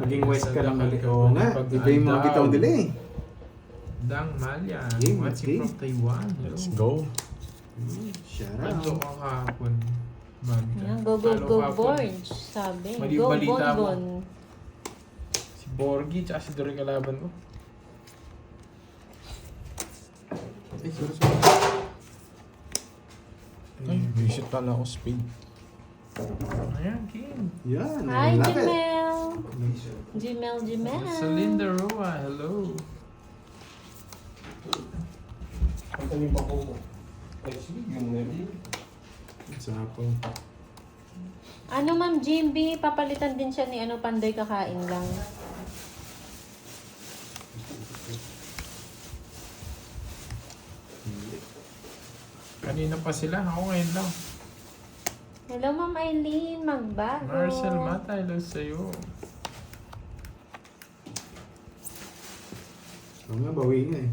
Maging wise ka lang ulit. Oo nga, iba yung mga bitaw nila eh. Dang Malya, Game, watching game. from Taiwan. Let's go. Shout Ito out. ka kahapon. Magda. Ayan, go, go, Talo go, kahapon. Borge, sabi. Mali Go, yung balita mo. Bonbon. Si Borgie tsaka si Dory kalaban mo. Ay, sorry. Ay, visit pala ako speed. Ayan, King. Yan, Hi, love it. Jimel. Jimel. Salinda Roa, hello. Sapo. Ano, Ma'am Jimby, papalitan din siya ni Pandoy, kakain lang. Kanina pa sila, ako ngayon lang. Hello, Ma'am Eileen, magbago. Marcel Mata, hello sa'yo. Oo nga, bawi nga eh.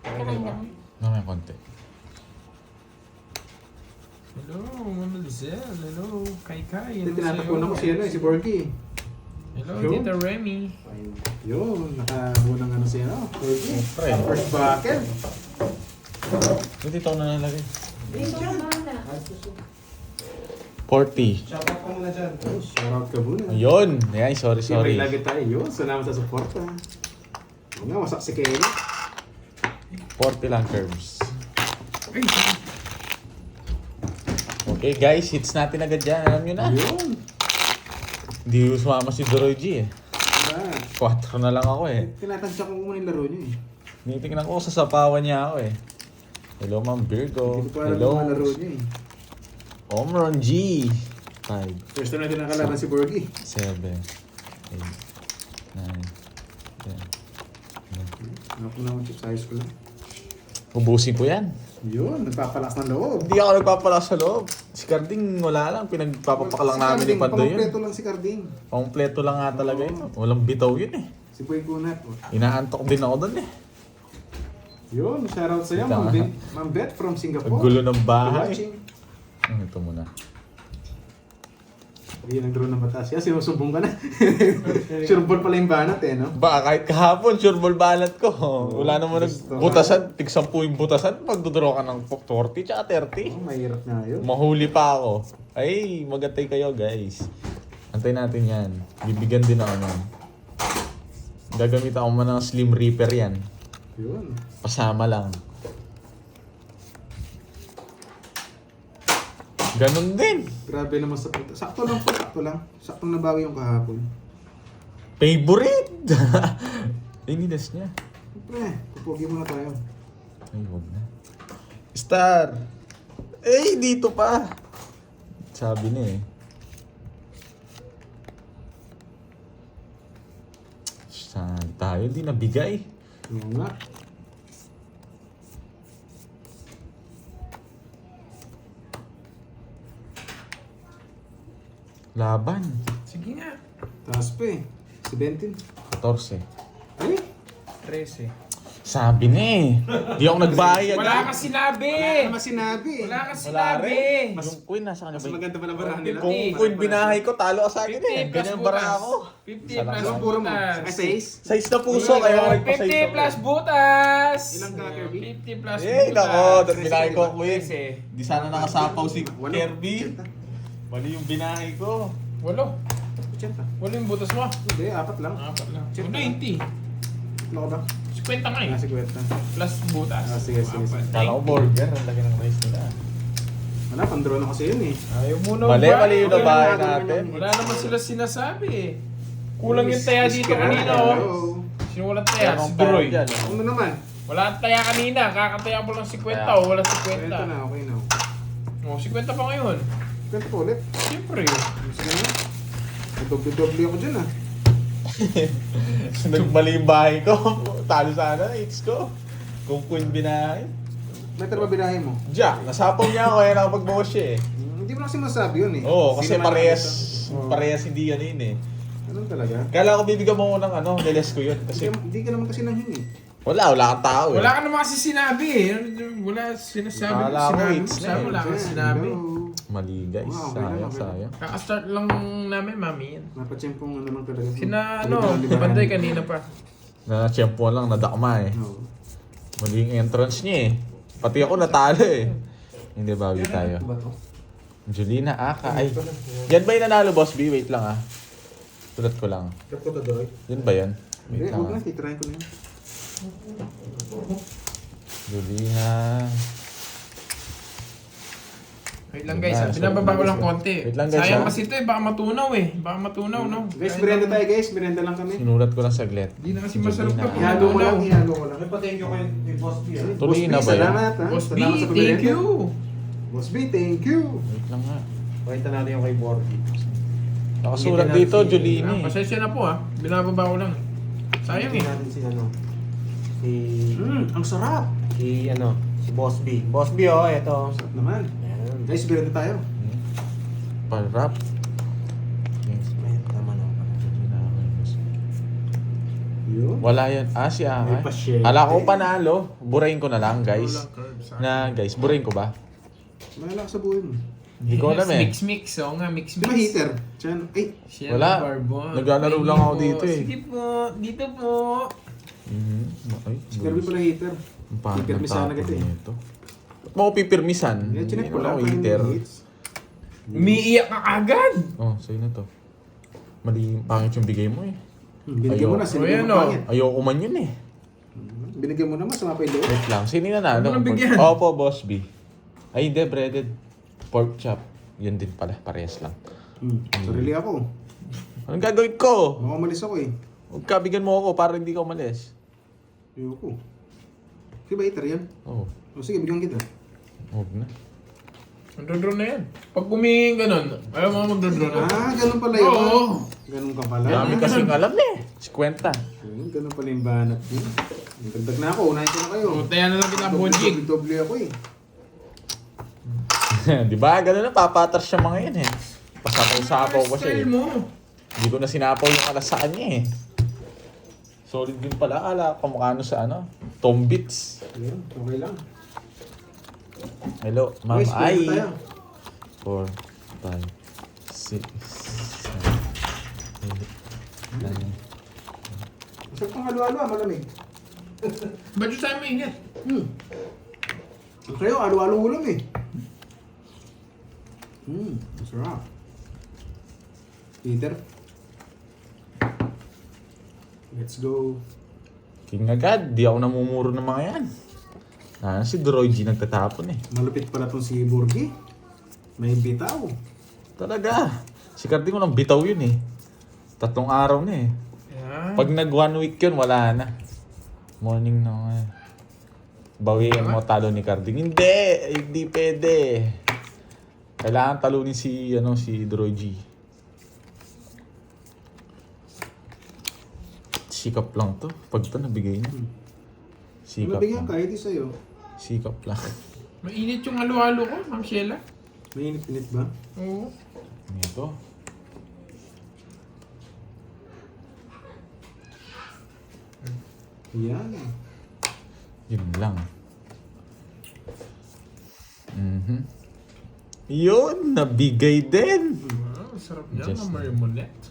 Kakain lang. Mamaya konti. Hello, Mama Lizelle, hello. Kai Kai, Hindi, hello tinatapunan ko si si Borgie. Hello, Yo. Tita Remy. Yun, nakabuo ng ano si Borgie. Siyempre. First bucket. Dito ako na nalagay. Dito ka bala. 40. Oh, shout out ka muna. Ayun. Ay, sorry. Siyempre, lagi tayo. Yun, salamat sa support ha. Oo nga, wasak si Kelly. 40 lang curves. Okay guys, hits natin agad dyan. Alam nyo na. Yun. Hindi sumama si Doroy G eh. Diba? 4 na lang ako eh. Tinatansya ko muna yung laro niyo eh. Tinitingnan ko sa sapawan niya ako eh. Hello Ma'am Virgo. Hindi ko pa alam Hello. yung mga laro niyo eh. Omron G. 5, First time natin nakalaban si Borgie. 7, 8, 9, 10. Ano ko naman chips, ayos ko lang. Ubusin ko yan. Yun, nagpapalas ng loob. Hindi ako nagpapala sa loob. Si Carding wala lang. Pinagpapapak lang namin ni Pando yun. Pampleto lang si Carding. Pangpleto lang nga talaga yun. Walang bitaw yun eh. Si Boy Kunat. Inaantok din ako doon eh. Yun, shoutout sa'yo, Ito. Ma'am Beth from Ang Singapore. gulo ng bahay. Watching. Ito muna. Hindi nag-draw ng batas. Yan, sinusumbong ka na. Sureball pala yung banat eh, no? Ba, kahit kahapon, sure ball balat ko. Wala naman gusto nagbutasan. Tig-10 yung butasan. Pagdodraw ka ng 40 tsaka 30. Oh, mahirap nga yun. Mahuli pa ako. Ay, magantay kayo guys. Antay natin yan. Bibigyan din ako nun. Gagamit ako man ng Slim Reaper yan. Yun. Pasama lang. Ganon din. Grabe naman sa puta. Sakto lang po, sakto lang. Saktong nabawi yung kahapon. Favorite! Inidas niya. Siyempre, pupugi muna tayo. Ay, huwag na. Star! Eh, dito pa! Sabi niya eh. Saan tayo? Di nabigay. Oo nga. Laban. Sige nga. Taas pa eh. 17. 14. Ay! 13. Sabi niya eh. Di ako nagbayad. Wala ka sinabi! Wala naman sinabi eh. Wala ka Wala sinabi! rin. Yung queen nasa kanya Mas ba? maganda pala barahan nila. Kung queen binahay ko, talo ka sa akin eh. 50 plus Ganyan bara butas. ako. 50 Isa lang. plus Anong puro mo? butas. Ay, 6? Size na puso, kaya ako nagpa-size 50 ako. plus butas! Ilang ka, Kirby? 50 plus Eh, butas. nako. Binahay ko Trece, queen. Trece. Di sana nakasapaw si Walo. Kirby. Mali yung binahay ko. Walo. 80. Walo yung butas mo. Hindi, 4 lang. Apat lang. Check 90. Ano ka ba? 50 nga eh. Nasa kwenta. Plus butas. Ah, sige, sige, sige. Kala ko burger. Ang laki ng rice nila. Wala, pandraw na kasi yun eh. Ayaw mo na Mali, ba? mali yung nabahay natin. Wala naman sila sinasabi eh. Kulang yung taya dito kanina oh. Sino walang taya? Si Duroy. Dyan, Ano naman? Wala ang taya kanina. Kakataya mo lang 50 Kaya. oh. Wala 50. Kwenta na, okay na. Oh, 50 pa ngayon. Kwenta po ulit. Siyempre. Sige na. Doble-doble ako dyan ah. Nagmali yung bahay ko. Talo sana, hits ko. Kung queen binahay. Meter ba binahe mo? Diyan, nasapaw niya ako kaya nakapag-bawas siya eh. Hindi mo na kasi masabi yun eh. Oo, kasi Hindi naman parehas, nakita. Oo. parehas hindi yan yun eh. Ganun talaga. Kala ko bibigyan mo ko ng ano, niles ko yun. Kasi Hindi ka naman kasi nanghingi. Wala kang tao eh. Wala ka naman kasi sinabi eh. Wala sinasabi. Akala ko Sinabi it's mo, sabi, wala kang sinabi. Mali guys, Wow, okay lang, sayang, okay lang. sayang. Kaka-start lang namin, mami. yan. Napachempong ano lang talaga. Sina, Panday kanina pa. Na-champo lang, nadakma eh. Oo. Mali yung entrance niya eh. Pati ako natalo eh. Hindi, bawi tayo. Ba to? Julina Aka. Ay, yan ba yung nanalo, Boss B? Wait lang ah. Sulat ko lang. Trap ko to, Doy. Yan ba yan? Hindi, Wait lang huwag ah. na. Titirahin ko na yun. Julina. Wait lang guys, binababa ko lang konti. Wait lang, guys, Sayang ha? kasi ito eh, baka matunaw eh. Baka matunaw, no? Guys, merienda tayo guys. Merienda lang kami. Sinulat ko lang saglit. Hindi na kasi masarap Julina. to. Ihalo ko lang, ihalo ko lang. Thank you kay Boss B. Tuloy na Boss B, ba yan? salamat, ha? Boss B, Salamat sa thank pamerienda. you. Boss B, thank you. Wait lang nga. Pakita natin yung kay Borgie. Nakasulat Hindi dito, natin si- Julina eh. Pasensya na po ah. Binababa ko lang. Sayang eh. natin si ano. Si Ang sarap. si Boss B. Boss B eto. Sarap naman. Ayan. Guys, merienda tayo. Palrap. Ayan, tama na. Yun. Wala yan. Ah, si May Aka. pasyente. Ala ko panalo. Burahin ko na lang, guys. Walang curves, ah. Na, guys, burahin ko ba? Malala ka sa buhay mo. Hindi ko alam eh. Mix. Oo nga, mix. Di ba heater? Diyan. Ay, Siya Wala. ang Barbon. Naglalaro Thank lang you ako po. dito eh. Sige po, dito po. Ay, Kirby pala heater. Ang pangit ng Pipirmisan tapon agad eh. nito. Ba't mo ko pipirmisan? Yeah, chinek Hindi ko naman lang. ako hater. Umiiyak ka agad. Oh, sa'yo na to. Mali, pangit yung bigay mo eh. Binigyan mo na. Sino Oh, yan, mo oh. pangit? Ayoko man yun eh. Binigyan mo naman. Sumapa yung loob. Wait lang, sino yung nanalo? Huwag mo nang bigyan. Opo, Boss B. Ay, hindi, breaded pork chop. Yun din pala, parehas lang. Sarili ako. Anong gagawin ko? Baka umalis ako eh. Huwag ka, bigyan mo ako para hindi ka umalis. Ayoko. Di ba heater yan? Oo, O sige, bigyan kita. huwag na. Magdodro na yan. Pag humingin ganun, ayaw mo magdodro na. Ganun pala yun. Oo. Ganun ka pala. Dami kasing alam eh. 50. Ayun, ganun pala yung banat yun. Dagdag na ako. Unahin ko na kayo. Taya na lang kita, Bonjig. Doble ako eh. Di ba? Ganun na, papatras siya mga yan eh. Pasapaw-sapaw ko siya eh. Style mo. Hindi ko na sinapaw yung alasaan niya eh. Solid din pala. Ala, kamukha no sa ano? Tom Beats. Ayun, okay lang. Hello, Ma'am Guys, Ai. tayo. 4, 5, 6, 7, 8, 9. Masarap pang halo-halo malamig. Ba't yung tayo mainit? Ang sayo, halo-halo ulam eh. Masarap. Peter. Let's go. King agad, di ako namumuro ng mga yan. Si Droy G nagtatapon eh. Malupit pala tong si Borgie. May bitaw. Talaga. Si Carding walang bitaw yun eh. 3 araw na eh. Yan. Pag nag 1 week yun, wala na. Morning na nga. Bawiin mo talo ni Carding. Hindi pwede. Kailangan talunin si Droy G. Sikap lang to. Pag to nabigay niya. Sikap Nabigyan lang. ka, hindi sa'yo. Sikap lang. Mainit yung halo-halo ko, Ma'am Sheila. May init-init ba? Oo. Ito. Yan. Yun lang. Yun, nabigay din. Wow, sarap niya, Just Ma'am Marmonette.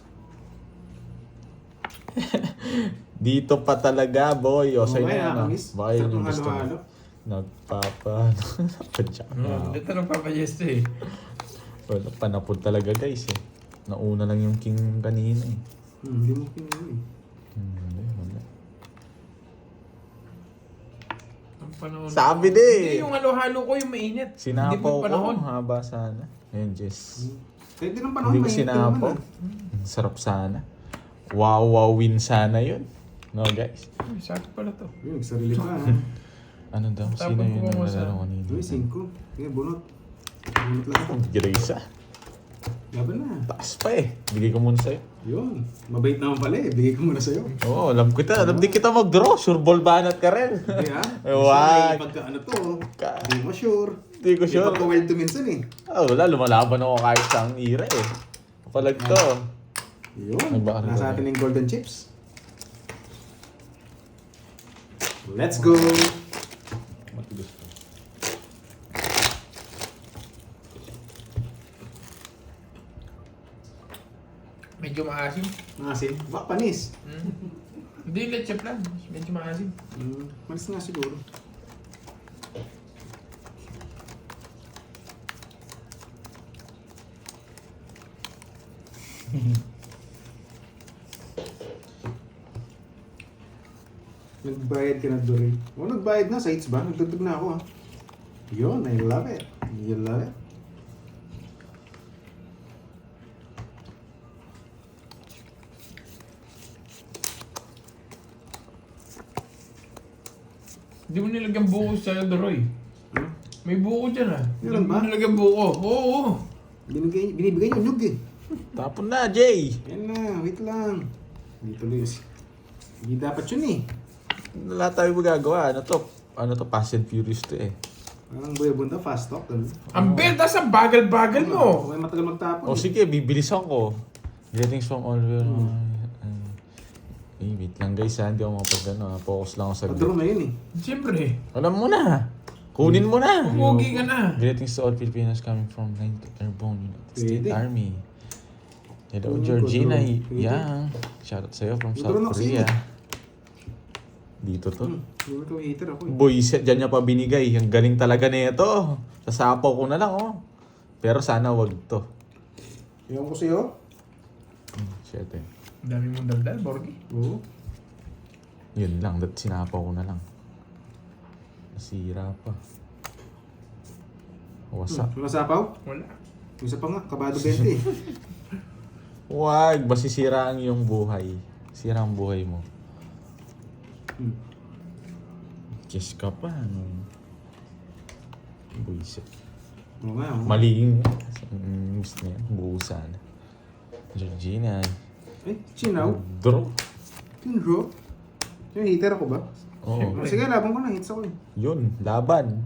Dito pa talaga, boy. O, sa'yo Okay, na ano. nakamiss. Baka yun Sarap yung ng gusto mo. halo-halo. Napadyak na. Ito nang papayesto eh. Wala, panapod talaga, guys eh. Nauna lang yung king kanina eh. Hindi mo pinili. Hindi, wala. Ang panahon. Sabi din. Hindi, yung halo-halo ko yung mainit. Hindi Sinapaw mo ko. panahon. Haba sana. Ayun, Jess. Kahit din ang panahon, Hindi ko mainit sinapaw. naman, Sarap sana. Wow, win sana yun. No, guys? Uy, sakto pala to. Yun, nagsarili pa ha. Ano daw? Sino Tapos yun ang kumuha sa- nalaro kanina? Uy, 5. Kaya bunot. Bunot lang ako. Bigay isa. Laban na. Taas pa eh. Bigay ko muna sa'yo. Yun. Mabait naman pala eh. Bigay ko muna sa'yo. Oo, alam kita. Alam din kita mag-draw. Sure ball banat ka rin. Hindi ha? Wag. Kasi pagka ano to, Ka- hindi mo sure. Hindi ko sure. Pagka-wild to minsan eh. Wala, lumalaban ako kahit sa ang ira eh. Kapalag to. Yun. Nagbaka rin Nasa ba? atin yung golden chips. Let's go! Matigas to. Medyo maasim. Maasim. Bak, panis. Hindi, leche plan. Medyo maasim. Manis nga siguro. Nagbayad ka na, Dory. O, nagbayad na. Sa hits ba? Nagdagdag na ako, ha? Yun, I love it. You love it. Hindi mo nilagyan buko sa Doroy. Hmm? May buko dyan ah. Meron Hindi mo ba? nilagyan buko. Oo. Binibigay niyo nyug, eh. Tapon na, Jay! Yan na, wait lang. Hindi tuloy. Hindi dapat yun, eh. Wala tayo magagawa. Ano to? Fast and Furious to eh. Parang buya bunda, fast talk. Ang benta sa bagal-bagal mo. Huwag matagal magtapon. O sige, bibilisan ko. Greetings from all your... wait lang guys ha, hindi ako focus lang ako sa Padro na yun, eh. Siyempre. Alam mo na! Kunin mo na! Pumugi ka na. Greetings to all Filipinos coming from 9th Airborne United States Pwede. Army. Hello Pwede, Georgina pwede. Yang. Shoutout sa'yo from Pwede South rin ako Korea. sa'yo. Dito to. Siguro ito hater ako, eh. Boy, set dyan niya pa binigay. Ang galing talaga nito. Sasapaw ko na lang oh. Pero sana wag to. Ewan ko sa'yo. Shit eh. Ang dami mong daldal, Borgi. Oo. Yun lang, sinapaw ko na lang. Nasira pa. Wasa. Sumasapaw? Wala. Isa pa nga, kabado 20, eh. Wag, masisira ang iyong buhay. Sira ang buhay mo. Kiss ka pa, ano? Buisit. Oo nga, oo. Mali yung gusto niya, buusan. Georgina. Eh, chinaw. Draw. Tinro. Yung hater ako ba? Oo. Sige, laban ko na. Hits ako, eh. Yun, laban.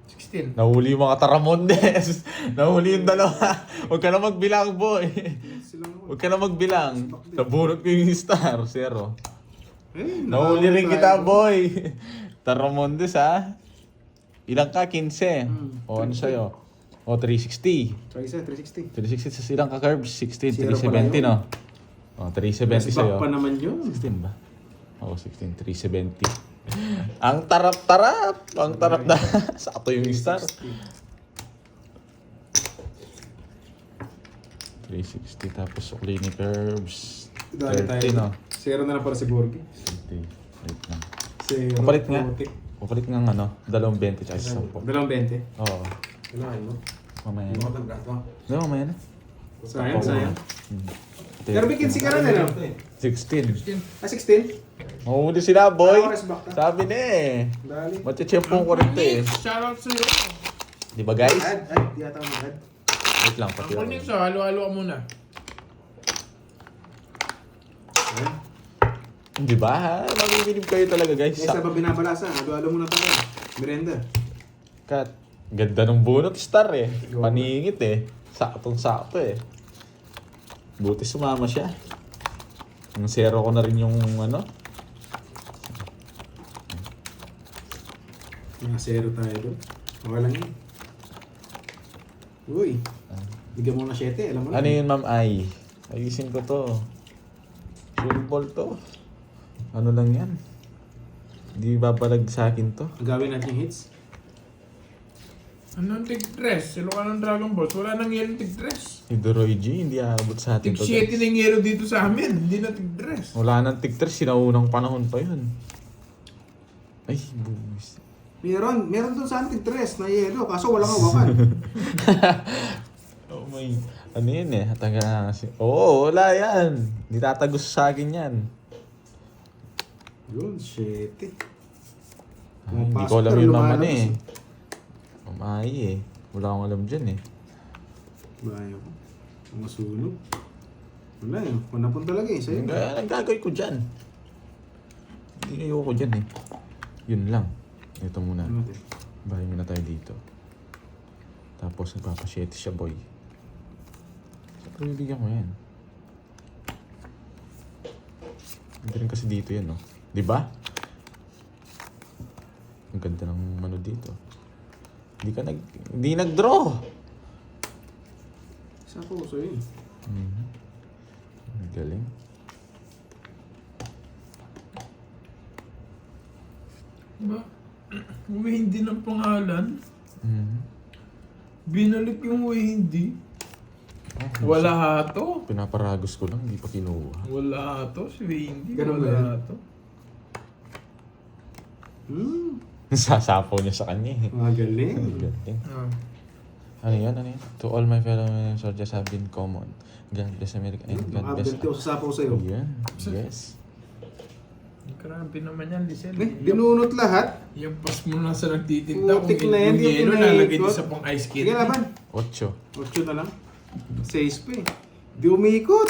16. Nahuli yung mga Taramondes. Nahuli yung dalawa. Huwag ka na magbilang, boy. Sila ako. Huwag ka na magbilang. Nabunot ko yung star. 0. Eh, Nahuli rin kita, boy. Taramondes, ha? Ilang ka? 15. O, ano sa'yo? O, 360. Try isa, 360. 360 sa ilang ka, Curbs? 16. Zero pala 370, yun. no? O, 370 sa'yo. Back pa naman yun. 16 ba? Oo, 16. 370. Ang tarap-tarap! Ang tarap na. Sakto yung star. 360 tapos sukli ni Curbs. Dali 30, tayo. no? Zero na lang para si Borgi. 30. Wait lang. Zero. Kapalit nga. putik. Kapalit nga ano, 20 tsaka 10. Dalawang 20. Oo. Kailangan mo. Mamaya na. Huwag ng gato. Di, mamaya na. Sayang, sayang. Hmm. Pero may 15 ka na nila. 16. Ah, 16? Mahuli sila, boy. Ah, oras back ka. Sabi na eh. Dali. Matchechempong ko rin to eh. Shoutout sa'yo. Di ba guys? Ad, di ata ako mag-ad. Wait lang, pati Ang ako. kunin sa halo-halo ka muna. Di ba ha? Mabibilib kayo talaga guys. May isa pa binabalasa. Halo-halo muna tayo. Merenda. Kat, ganda ng bunot star eh. Paningit eh. Saktong-sakto eh. Buti sumama siya. Ang zero ko na rin yung ano. Mga zero tayo doon. Okay lang yun. Uy. Bigyan mo na 7. Alam mo na. Ano yun ma'am ay? Ayusin ko to. Sure ball to. Ano lang yan? Hindi babalag sa akin to. Gawin natin yung hits. Ano ang tig-dress? Silo ka ng Dragon Balls. Wala nang yellow tig-dress. Si Doroy G, hindi aabot sa atin to. Tig-7 na yung yellow dito sa amin. Hindi na tig-dress. Wala nang tig-3, sinaunang panahon pa yun. Ay, buwis. Meron doon sa ating tres na yelo. Kaso walang hawakan. Oh my, ano yun eh, hataga kasi. Oo, wala yan. Hindi tatagos sa akin yan. Yun, 7. Ay, hindi ko alam yun naman eh. Mamay eh. Wala akong alam dyan eh. Bayo ko. Mga sunog. Wala eh. Panapon talaga eh. Sa'yo. Kaya nagkagay ko dyan. Hindi ayoko dyan eh. Yun lang. Ito muna. Ano natin? Bahay muna tayo dito. Tapos nagpapasyete siya boy. Siyempre bibigyan ko yan. Hindi rin kasi dito yan no. Diba? Ang ganda ng ano dito. Hindi nag-draw. Isa po ko sa'yo eh. Mhm. Ang galing. Ba? Hindi ng pangalan. Mhm. Binalik yung hindi. Wala hato. Pinaparagos ko lang, hindi pa kinuha. Wala hato. Si Wendy. Ganun ba Wala yan? hato. Sasapaw niya sa kanya eh. Magaling. Ang galing. Ah. Ano yan? To all my fellow soldiers have been common. God bless America and God bless... Abdel ko sa sapaw sa'yo. Yan. Yes. Grabe naman yan, Lisel. Eh, binunot lahat. Yung pas mo na sa nagtitinda. Putik Kung na yan, yung di yelo yung nalagay pinaikot. din sa pang ice Sige, cream. laban. 8. 8 na lang. 6 pa eh. Di umikot.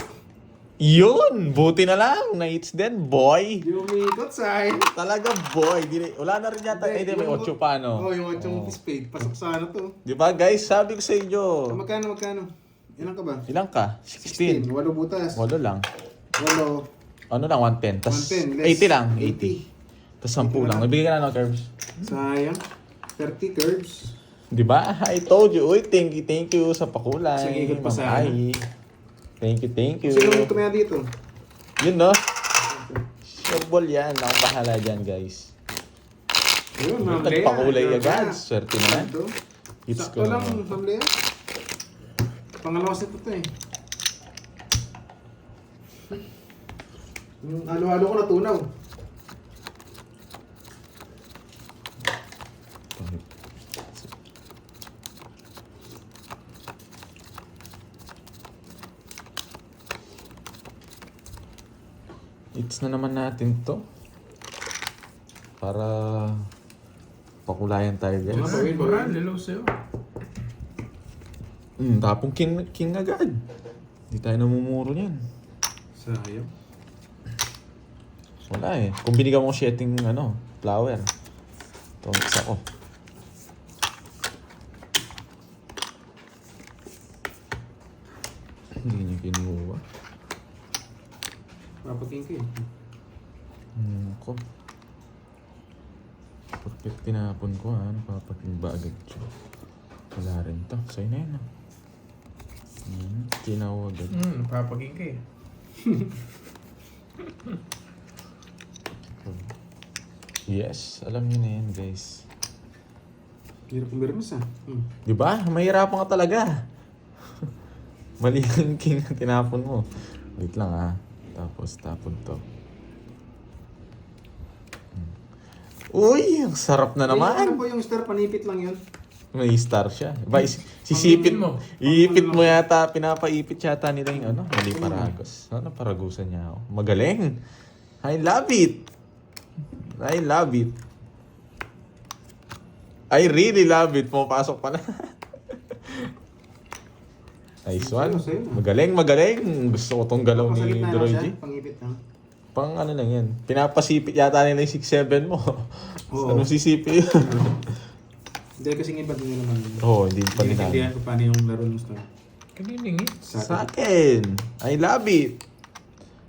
Yun! Buti na lang! Na-hits din, boy! Di umikot, sayang. Talaga, boy! Wala na rin yata. Eh, di, may 8 pa, no? Oo, yung 8 spade. Pasok sana to. Di ba, guys? Sabi ko sa inyo. Magkano? Ilan ka ba? Ilang ka? 16. 8 butas. 8 lang. 8. Ano lang, 110. Tapos 110, less 80 lang. 80. 80. Tapos 10 lang. Nagbigay ka na ng curves. Sayang. 30 curves. Di ba? I told you. Uy, thank you sa pakulay. Sige, ikot pa Ma'am sana. Ai. Thank you. Sino yung tumaya dito? Yun, no? Sure ball yan. Ako bahala dyan, guys. Ayun, Yung Ma'am Lea. nagpakulay Ayun, agad. Ma'am. Swerte na yan. Ito. Hits Sakto ko lang, naman. Ma'am Lea. Pangalawas nito to eh. Yung halo-halo ko natunaw. Hits na naman natin to. Para pakulayan tayo, guys. Bawin, Moral, bawin. hello sa'yo. Tapong king agad. Hindi tayo namumuro niyan. Sayang. Wala eh. Kung binigyan mo ko shitting flower. Tongs ako. Hindi niya kinuha. Papaking ko eh. Ako. Perfect tinapon ko ha. Napapating ba agad siya? Wala rin to. Sa'yo na yun Kinawa agad. Napapaging ka eh. Yes, alam niyo na yan guys. Hirap kumirmis ah. Di ba? Mahirapan ka talaga. Mali yung king na tinapon mo. Wait lang ha. Tapos tapon to. Uy, ang sarap na Ano naman. po yung star? Panipit lang yun. May star siya. Ba, sisipit Pangipin mo. Iipit mo yata, pinapaipit yata nila yung mali paragos. Paragusan niya ako. Magaling. I love it. I love it. I really love it. Pumapasok pala. Nice one. Magaling. Gusto ko tong galaw ni Pasalip na lang siya. Droidy. Pangipit lang. Pang ano lang yan. Pinapasipit yata nila yung 6-7 mo. Oo. Anong sisipit yun? Hindi kasi iba din naman. Oo, hindi pa Hindi din naintindihan ko paano yung laro ng star. Kanilingi. Sa akin. I love it.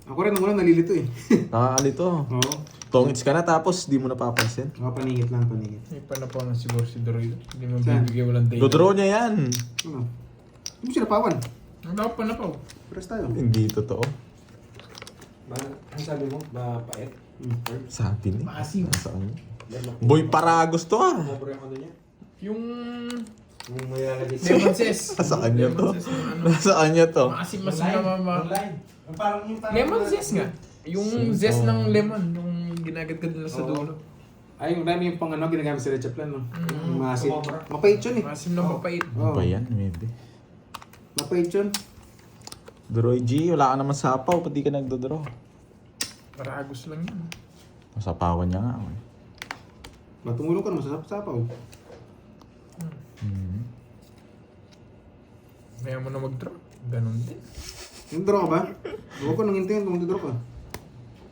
Ako rin nung una nalilito eh. Nakakalito. Oo. Tongits ka na tapos di mo napapansin. Ako paningit lang, paningit. May panapawan siguro si Doroy. Hindi mo Saan? bibigay walang data. Dodraw niya yan. Ano? Hindi mo sinapawan. Ang dapat panapaw. Pares tayo. Hindi totoo. Ano sabi mo? Mapait? Sabi niya. Maasim. Saan? Boy, Paragos to ah. Sobre yung ano niya? Yung Yung may lalagay lemon zest. Sa kanya to. Lemon zest na ano. Nasa kanya to. Maasim-masim na mama. Parang yung Lemon zest nga. Yung zest ng lemon. Yung ginagadgad nila sa Oo. dulo. Ay, yung dami yung pang ginagamit sa Rechaplan, no? Mm. Masin. Kumobra. Mapait yun eh. Maasim na mapait. Ano Oo. ba yan? Maybe. Mapait yun. Droy G, wala ka naman sapaw. Pati ka nagdodraw. Paragos lang yan. Masapawan niya nga ako eh. Matungulong ka naman sa sapaw. Maya mo na mag-draw. Ganon din. Yung draw ka ba? Huwag ko nang hintayin kung mag-draw ka.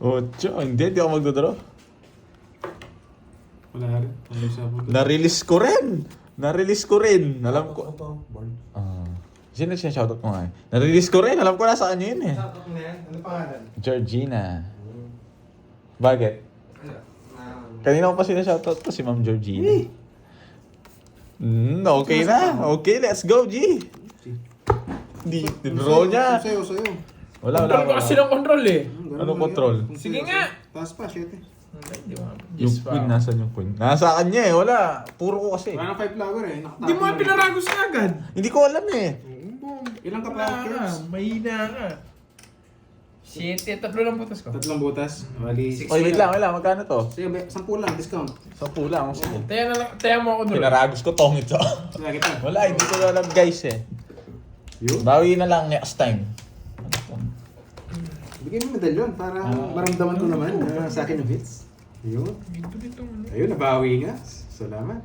Ocho, hindi ako magdodraw. Wala rin. Ano yung sapaw? Na-release ko rin. Alam ko. Ito, born. Sino siya shoutout mo nga eh? Na-release ko rin. Alam ko na sa kanya yun eh. Sakto na yan. Ano pangalan? Georgina. Bakit? Na Kanina ko pa sinashoutout to si Ma'am Georgina. Okay na. Okay, let's go, G. Di, tinroll niya. Sa'yo. Wala. Control ko kasi ng control eh. Anong control? Sige nga. Taas pa, 7. Hindi mo. Yung queen, nasan yung queen? Nasa kanya eh, wala. Puro ko kasi. Wala na 5 flower eh. Hindi mo yung pinaragos na agad. Hindi ko alam eh. Ilang ka Wala ka. packets? Mahina ka. 7. 3 lang butas ko. 3 butas. Wali. Oy, wait lang. Magkano to? Sige, 10 lang, discount. 10 lang. Sige. Taya mo ako doon. Pinaragos ko tong ito. Sige, kita. Wala, hindi ko alam guys eh. Yun. Bawi na lang next time. Bigyan mo medalyon para maramdaman ko naman na sa akin yung hits. Yun. Dito. Ayun, nabawi nga. Salamat.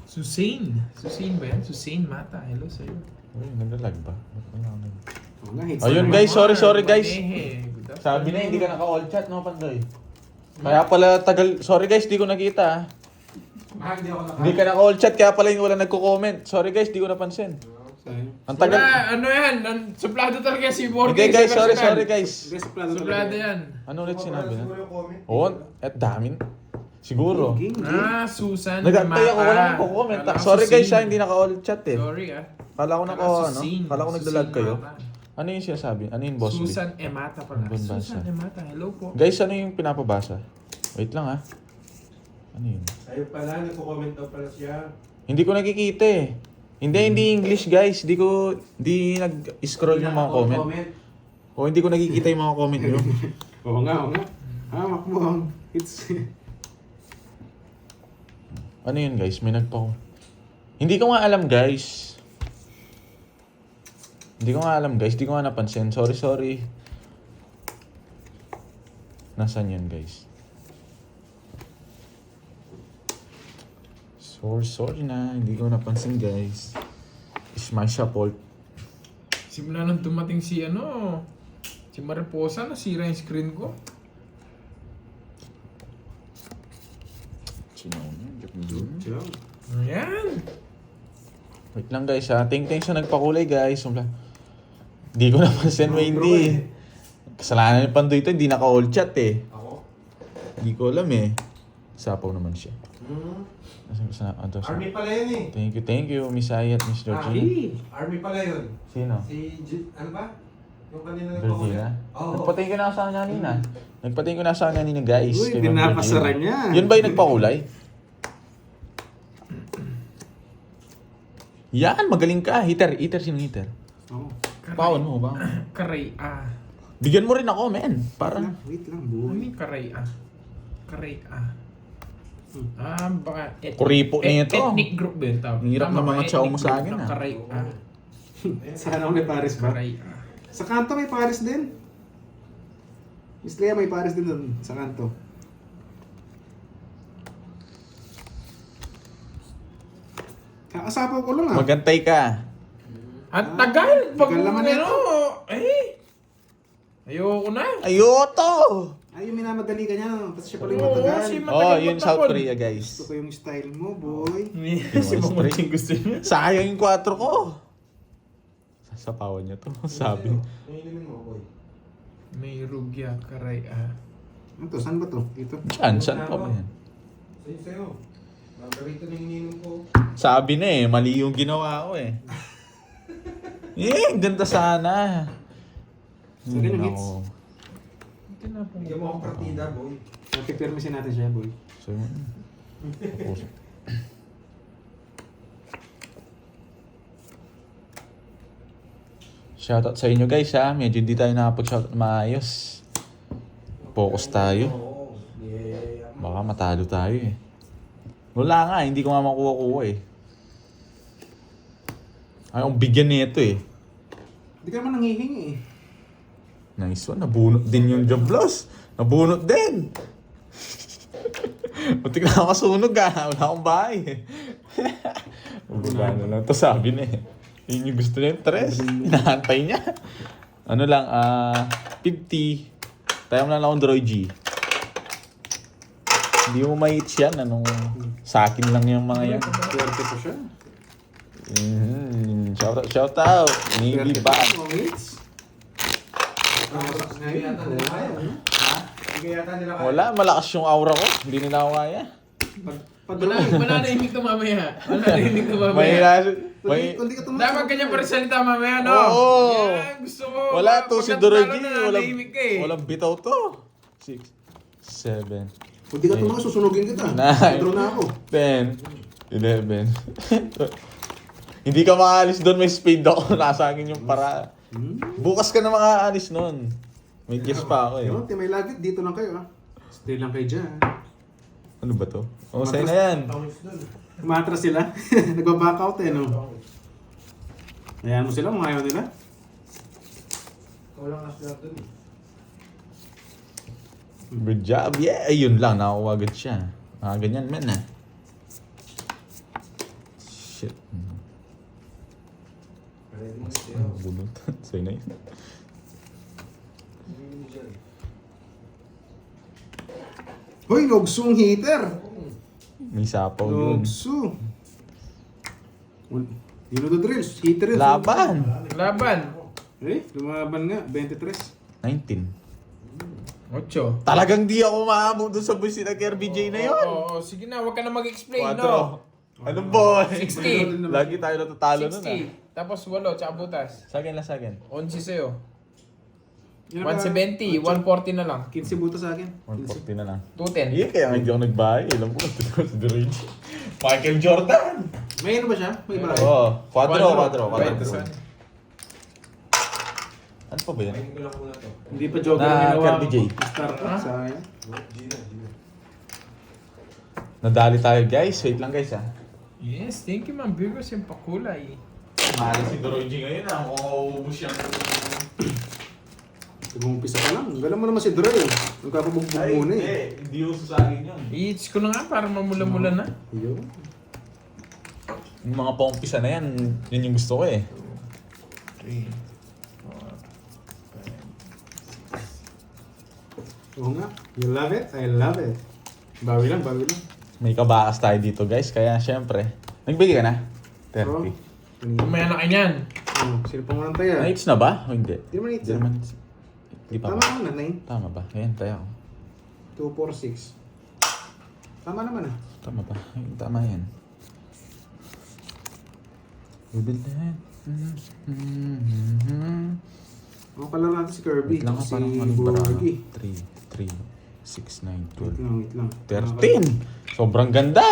Susain ba yan? Susain Mata. Hello sa'yo. Uy, naglalag ba? Wala ako nag- Oo nga, hits Ayun na guys, naman. sorry guys. Manehe. Good afternoon. Sabi na hindi ka naka-all chat no, Pandoy. Kaya pala tagal, sorry guys, di ko nakita. Hindi ako Hindi ka naka-all chat, kaya pala yung wala nagko-comment. Sorry guys, di ko napansin. Sayang. Ang tagal. Wala, ano yan? Suplado talaga si Borges. Okay guys, sorry guys. Guys, suplado Suplado talaga. yan. Ano ulit sinabi na? Siguro yung comment. Oo, at dami. Siguro. King, Susan Nagantay ako, wala nang comment. Sorry guys, hindi naka-all chat eh. Sorry Kala ko Kala ano? Susan. Kala ko nagdalag Susan kayo. Mata. Ano yung sinasabi? Ano yung boss B? Susan Emata pala. Ang basa. Susan Emata, hello po. Guys, ano yung pinapabasa? Wait lang ah. Ano yun? Ayun pala, nagko-comment daw pala siya. Hindi ko nakikita eh. Hindi English guys. Di nag-scroll yung mga comment. O hindi ko nakikita yung mga comment nyo. Oo nga. Hamak mo ang hits. Ano yun guys? May Hindi ko nga alam guys. Hindi ko nga napansin. Sorry. Nasaan yun guys? Sorry na. Hindi ko napansin guys. It's my fault. Simula nung dumating si Mariposa, nasira yung screen ko. Chill. Ayan. Wait lang guys ha. Thanks sa nagpakulay guys. Hindi ko napansin mo hindi. Kasalanan ni Pandoy ito. Hindi naka-all chat eh. Ako? Hindi ko alam eh. Sapaw naman siya. Army pala yun eh. Thank you, Miss Ay at Miss Georgina. Army pala yun. Sino? Ano ba? Yung kanina Georgina? Oo. Nagpatingin ko na sa kanya kanina. Nagpatingin ko na sa kanya kanina guys. Uy, Kay Ma'am pinapasara Georgina. niya. Yun ba yung nagpakulay? Yan, magaling ka. Hitter, sino hitter? Oo. Paon mo ba? Karay Bigyan mo rin ako, men. Para. Wait lang, Ano boy. yung karay baka Kuripo na ito. ethnic group ba yun tawag? Ang hirap Tama ng ba? mga chow mo Ethnic sa group akin, ng ah. Karay Sana may pares ba? Karay Sa kanto may pares din. Miss Lea may pares din doon sa kanto. Kakasapaw ko lang ah. Magantay ka. Ang tagal! Pag tagal naman ayoko na. Ayoto! Ay, yung minamadali ka niya. Tapos siya pala yung Oo, matagal. si Oh, yun South matapon. Korea guys. Gusto ko yung style mo, boy. Si Mamuting gusto niya. Sayang yung 4 ko. Sasapawan niya to. Sabi. Yung ilimin mo, boy. May rugya, karay Ano to? Saan ba to? Dito? Saan pa ba yan? Sa'yo. Margarita na yung ininom ko. Sabi na eh, mali yung ginawa ko eh. Ganda sana. Sa ganun hits. Nako. Bigyan mo akong partida, boy. Pipirmisin natin siya, boy. So, yun. Tapos. Shoutout sa inyo guys ha. Medyo hindi tayo nakapag-shoutout na maayos. Focus tayo. Oo. Yeah. Baka matalo tayo eh. Wala nga, hindi ko nga makuha-kuha eh. Ayaw bigyan nito eh. Hindi ka naman nangihingi eh. Nice one, nabunot din yung Jablos. Nabunot din. Butik na ako kasunog ah. Wala akong bahay eh. Wala na lang. Ito sabi na eh. Yun yung gusto niya yung tres. Hinahantay niya. Ano lang, 50. Tayo mo lang akong Droy G. Hindi mo ma-hits yan. Anong sa akin lang yung mga yan. Swerte po siya. Shout out. Navy Swerte Band. po, hits. Nakasak na yun. Hindi yata nila kaya. Wala, malakas yung aura ko. Hindi nila ako kaya. Mananahimik ka mamaya. Mananahimik ka mamaya. May Kung di ka tumakas. Dapat ganyan pa rin salita mamaya, no? Oo. Yan, gusto ko. Wala to si Dorogy. Nananahimik ka eh. Walang bitaw to. 6, 7, Kung di ka tumakas, susunugin kita. Nine. Draw na ako. 10, 11. Hindi ka makaalis doon, may speed ako. Nasa akin yung para. Bukas ka na makaalis noon. May guess pa ako eh. Yun, may lagit. Dito lang kayo, ha? Stay lang kayo dyan. Ano ba to? Oh, sa'yo na yan. Tawis doon. Umatras sila. Nagbaback out eh, no? Ayan mo sila, mga ayaw nila. Walang aswerte doon eh. Good job. Yeah, ayun lang. Nakakuha agad siya. Ganyan men ah. Shit. Pwede mo siya. Bulot. Sa'yo na yun. Hoy, Logsung heater! May sapaw dun. Logsu! You know the drills. Heater yun. Laban! Laban. Eh, lumaban nga. 23. 19. 8. Talagang di ako maabot dun sa busi na RBJ na yun. Oo, sige na, huwag ka na mag-explain, 4. no? Ano boy? 60. Lagi tayo natatalo nun ah. 60. Tapos 8, tsaka butas. Sagin lang sagin. 11 sa'yo. Yan na ba? 170, 140 na lang. 15 buto sa akin. 140 na lang. 210. Iya, kaya hindi ako nagbahay. Alam ko, si Dorogy. Michael Jordan! May ano ba siya? May bahay? Oo, 4. Kwento sa- Ano pa ba yan? Tingin ko lang muna to. Hindi pa joker Na ang ginawa ko. RBJ. Star pa sa akin. Gina. Nadali tayo guys. Wait lang guys ah. Yes, thank you, Ma'am Virgos yung pakulay. Mahal si Dorogy ngayon ah. Mukhang mauubos yung... Nag-umpisa pa lang. Galang mo naman si Dre. Nagkakabugbog muna eh. Hindi uso sa akin yun. I-hits ko na nga para mamula-mula na. Yun. Yung mga paumpisa na yan, yun yung gusto ko eh. 3, 4, 5. Oo nga. You love it? I love it. Bawi lang, bawi lang. May kabakas tayo dito guys, kaya syempre. Nagbigay ka na? 30. Kanina. Kumaya na kanyan. Sino pang walang taya? Na-hits na ba? O hindi? Di naman hits Di ah. naman. Di pa Tama ba? ako na, 9. Tama ba? Ayan, tayo. 2, 4, 6. Tama naman ah. Tama ba? Ayun, tama yan. We will let... Ako kalaro natin si Kirby. Wait lang nga, Si parang ano ba? Borgie. 3, 6, 9, Wait 12. lang, wait lang. 13! Sobrang ganda!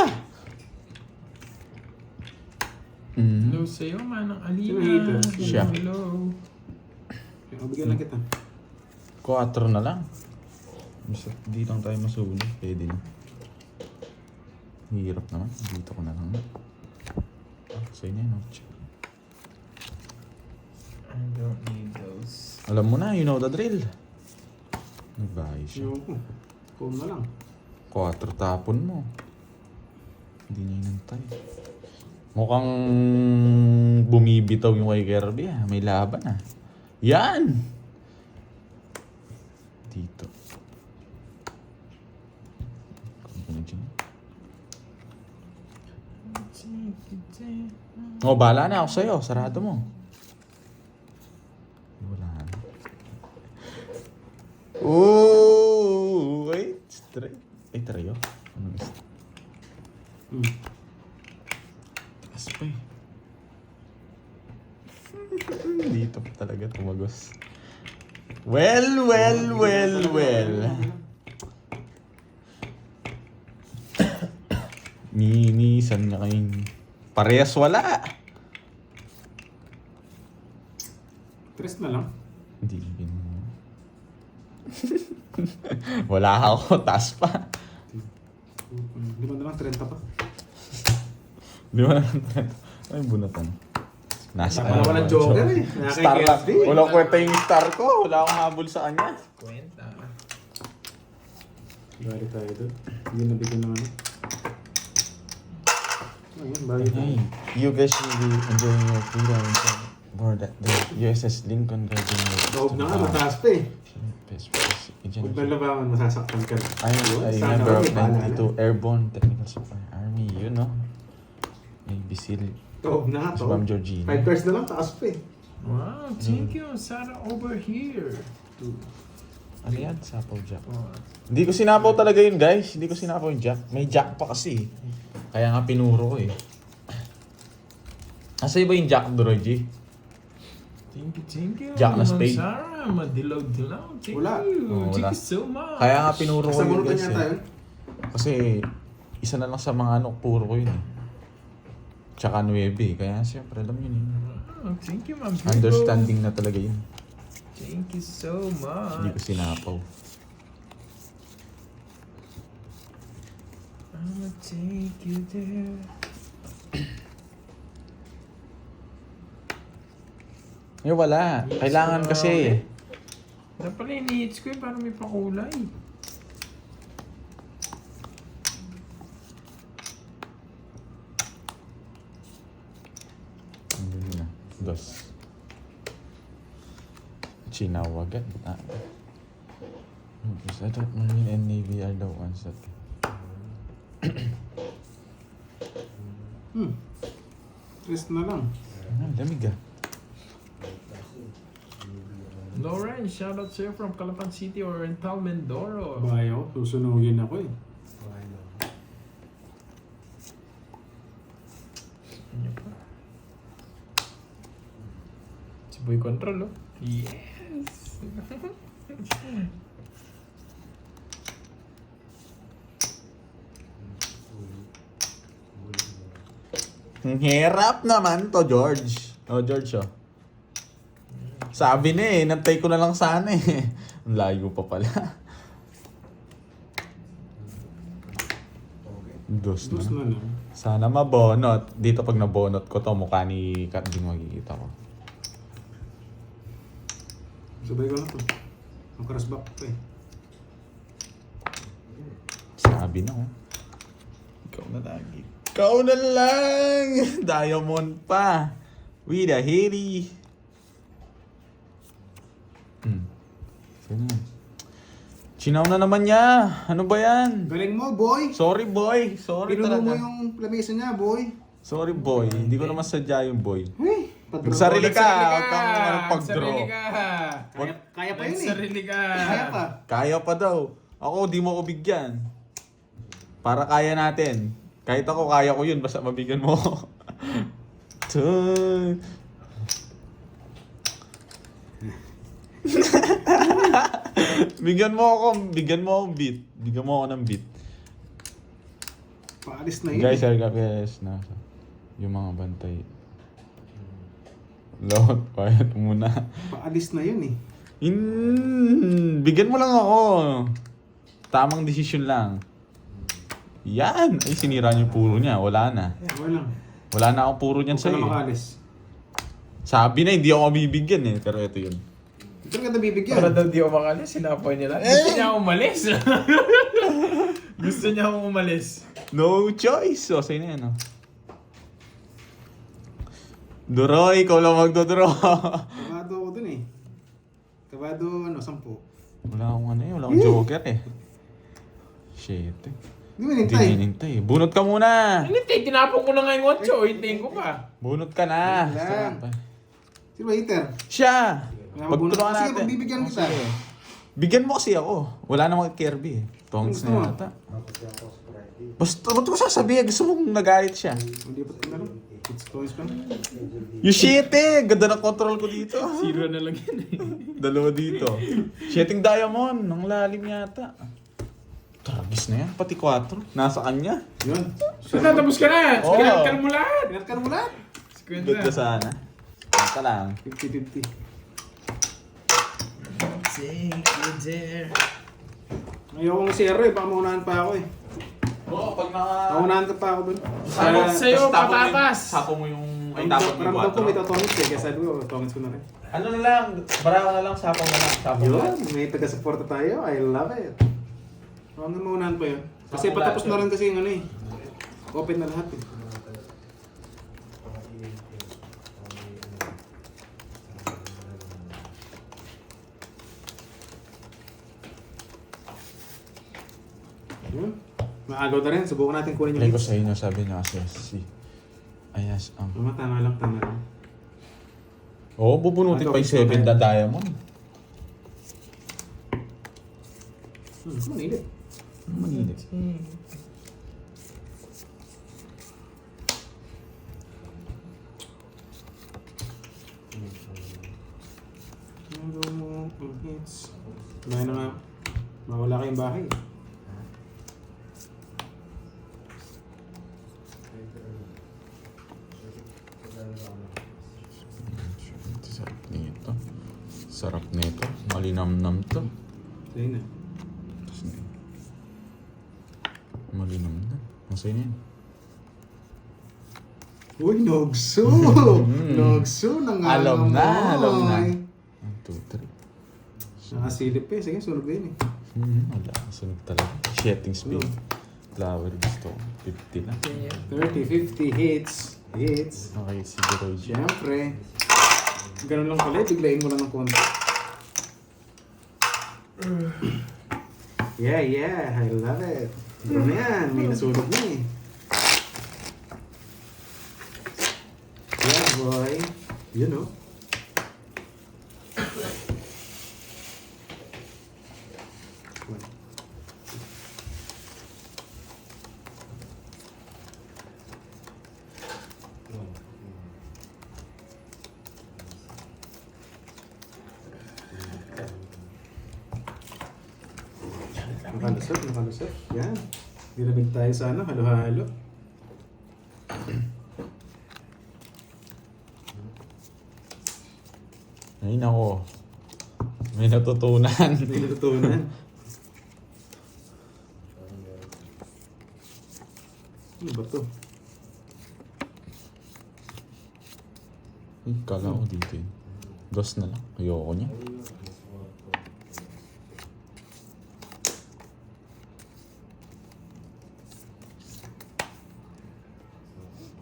Hello sa'yo, Manang Sino Alina. hater? Siya. Hello. Okay, bigyan lang kita. 4 na lang. Basta di lang tayo masuli. Pwede na. Hirap naman. Dito ko na lang. So yun yan. I don't need those. Alam mo na, you know the drill. Nagbahay siya. Yung ko. Phone na lang. 4 tapon mo. Hindi niya inantay. Mukhang bumibitaw yung kay Kirby ah. May laban ah. Yan! Dito. Oh, bahala na ako sa'yo. Sarado mo. Wala na. Ooh! Wait. Straight. Ay, tarayo. Ano is? Taas pa eh. Dito pa talaga tumagos. Well. Ninisan na kayong parehas wala. Tres na lang. Hindi. Wala ako. Taas pa. 5 na lang, 30 pa. Di ba naman? Ay, bunatan. Nasa Wala walang joker eh. Star lang. Nakaka-KSD. Walang kwenta yung star ko. Wala akong habol sa kanya. Kwenta. Bali tayo doon. Hindi nabigyan ng ano. Ayun, bali tayo. Hey, you guys should be enjoying your freedom board at the USS Lincoln Garden. Loob na nga, mataas pa eh. Huwag na labangan, masasaktan ka. I Sana member of may paalala. 92 Airborne Technical Support Army. You know. ABC. Loob na nga Si to. Ma'am Georgina. 5 pairs na lang, taas pa eh. Wow, thank you, Sarah over here. Ano yan? Sapaw jack. Oh. Hindi ko sinapaw talaga yun, guys. Hindi ko sinapaw yung jack. May jack pa kasi. Kaya nga pinuro ko eh. Asa iba yung jack, Droy G? Thank you. Jack na Ma'am spade. Sarah, madilaw-dilaw. Thank Wala. you. Oh, wala. Thank you so much. Kaya nga pinuro ko Sa yun, bunutan guys. niya Eh. tayo. Kasi isa na lang sa mga ano, puro ko yun eh. Tsaka 9 eh. Kaya siyempre, alam yun eh. Oh, thank you, Ma'am Virgo. Understanding na talaga yun. Thank you so Hindi ko much. sinapaw. I'ma take you there. Eh wala. Kailangan kasi. Dapat pala ini-hits ko yun para may pakulay. Ano yun na? Dos. Chinawagan. Because I thought Marine and Navy are the ones that... Rest na lang. Ah, lamig ah. Lauren, shoutout sa'yo from Calapan City or Rental Mindoro. Bayo, susunugin ako eh. Si Boy Control, oh. Yes! Ang hirap naman to, George. Oh, George, oh. Sabi na eh, nantay ko na lang sana eh. Ang layo pa pala. Dos Dos na. na lang. Sana mabonot. Dito pag nabonot ko to, mukha ni Karding makikita ko. Sabay ko na to. Ang crossback pa eh. Sabi na oh. Ikaw na lagi. Ikaw na lang! Diamond pa. With a hitty. Sino? Chinaw na naman niya. Ano ba yan? Galing mo, boy! Sorry boy. Sorry Pinuno mo talaga. yung lamesa niya, boy. Sorry boy. Hindi ko naman sadya yung boy. Hey! Magsarili ka. Huwag kang pag-draw. Sarili ka. Kaya pa yun eh. Sarili ka. Kaya pa. Kaya pa daw. Ako, di mo ko bigyan. Para kaya natin. Kahit ako, kaya ko yun. Basta mabigyan mo ako. Tun. Bigyan mo ako beat. Bigyan mo ako ng beat. Paalis na yun. Guys, eh. guys, na yung mga bantay. Lord, quiet muna. Paalis na yun eh. Bigyan mo lang ako. Tamang desisyon lang. Yan! Ay, sinira niyo yung puro niya. Wala na. Okay lang. Wala na akong puro niyan Huwag ka sa'yo. na eh. makalis. Sabi na, hindi ako mabibigyan eh. Pero ito yun. Ito ka nabibigyan. Para daw di ako makalis, sinapoy nila. Gusto niya akong umalis. Gusto niya akong umalis. No choice! O, sa'yo na yan, oh. Duroy, ikaw lang magdodoro. Kabado ako dun eh. Kabado, 10. Wala akong ano eh. Wala akong joker eh. Shit eh. Hindi mo Hindi nintay. hinintay. Bunot ka muna! Hindi, tinapon ko na nga yung 8. Hintayin ko pa. Bunot ka na! Wala. Sarap pa. Sino ba hater? Siya! Mabunot Pagtulungan ka. Sige, natin. pagbibigyan Oh, kita. sige. Bigyan mo kasi ako. Wala namang Kirby eh. Tongs Gusto na mo? yata. Basta, ba't ko sasabihin? Gusto mong nagalit siya. Hindi pa ito na lang. It's toys pa. You shit eh! Ganda ng control ko dito. Zero na lang yan eh. Dalawa dito. Shitting diamond. Ang lalim yata. Tragis na yan. Pati 4. Nasa kanya. Yun. So, natapos ka na. Oo. Kinakal mo lahat. Pinatkan mo lahat. Good ka sana. Basta lang. 50-50. Take you there. Ayokong zero eh. Baka maunahan pa ako eh. Oo, pag naka... Maunahan ka pa ako dun. Salot sa'yo, patatas. Sapo mo yung... Ay, tapos yung Ramdam ko may 4. tatongits eh. Kaya sabi ko, tongits ko na rin. Ano na lang, barako na lang, sapo na lang. Sapo na lang. Yun, may taga-suporta tayo. I love it. Hanggang maunahan pa yun. Kasi Sapo patapos lahat na rin kasi yung ano eh. Open na lahat eh. Yun. Maagaw na rin. Subukan natin kunin yung Play ko hits. sa inyo, sabi niya kasi si... Ayas ang... Tama lang, tama lang. Oo, bubunutin pa yung 7 na diamond. Manili. Manili. Ano mo ang hits? Bahay na nga. Mawala kayong bahay. Sarap nito. Sarap nito. Malinamnam to. Sa'yo na. Malinamnam. Masaya na yan. Uy, Nogso! Nogso, Alam na, alam na. nangangamoy. 1, 2, 3. Nakasilip eh. Sige, sunog din eh. Wala. Sunog talaga. Shedding speed. Flower gusto. 50 lang. 30, 50 hits. Hits. Okay, si Roy G. Siyempre. Ganun lang pala. Biglayin mo lang ng konti. Yeah, yeah. I love it. Ano yan? May nasunog na eh. Yeah, boy. You know. Nakalusot, nakalusot. Yan. Ginamit tayo sa ano, halo-halo. Ay, nako. May natutunan. May natutunan. Ano ba to? Ay, kala ko dito yun. Dos na lang. Ayoko niya.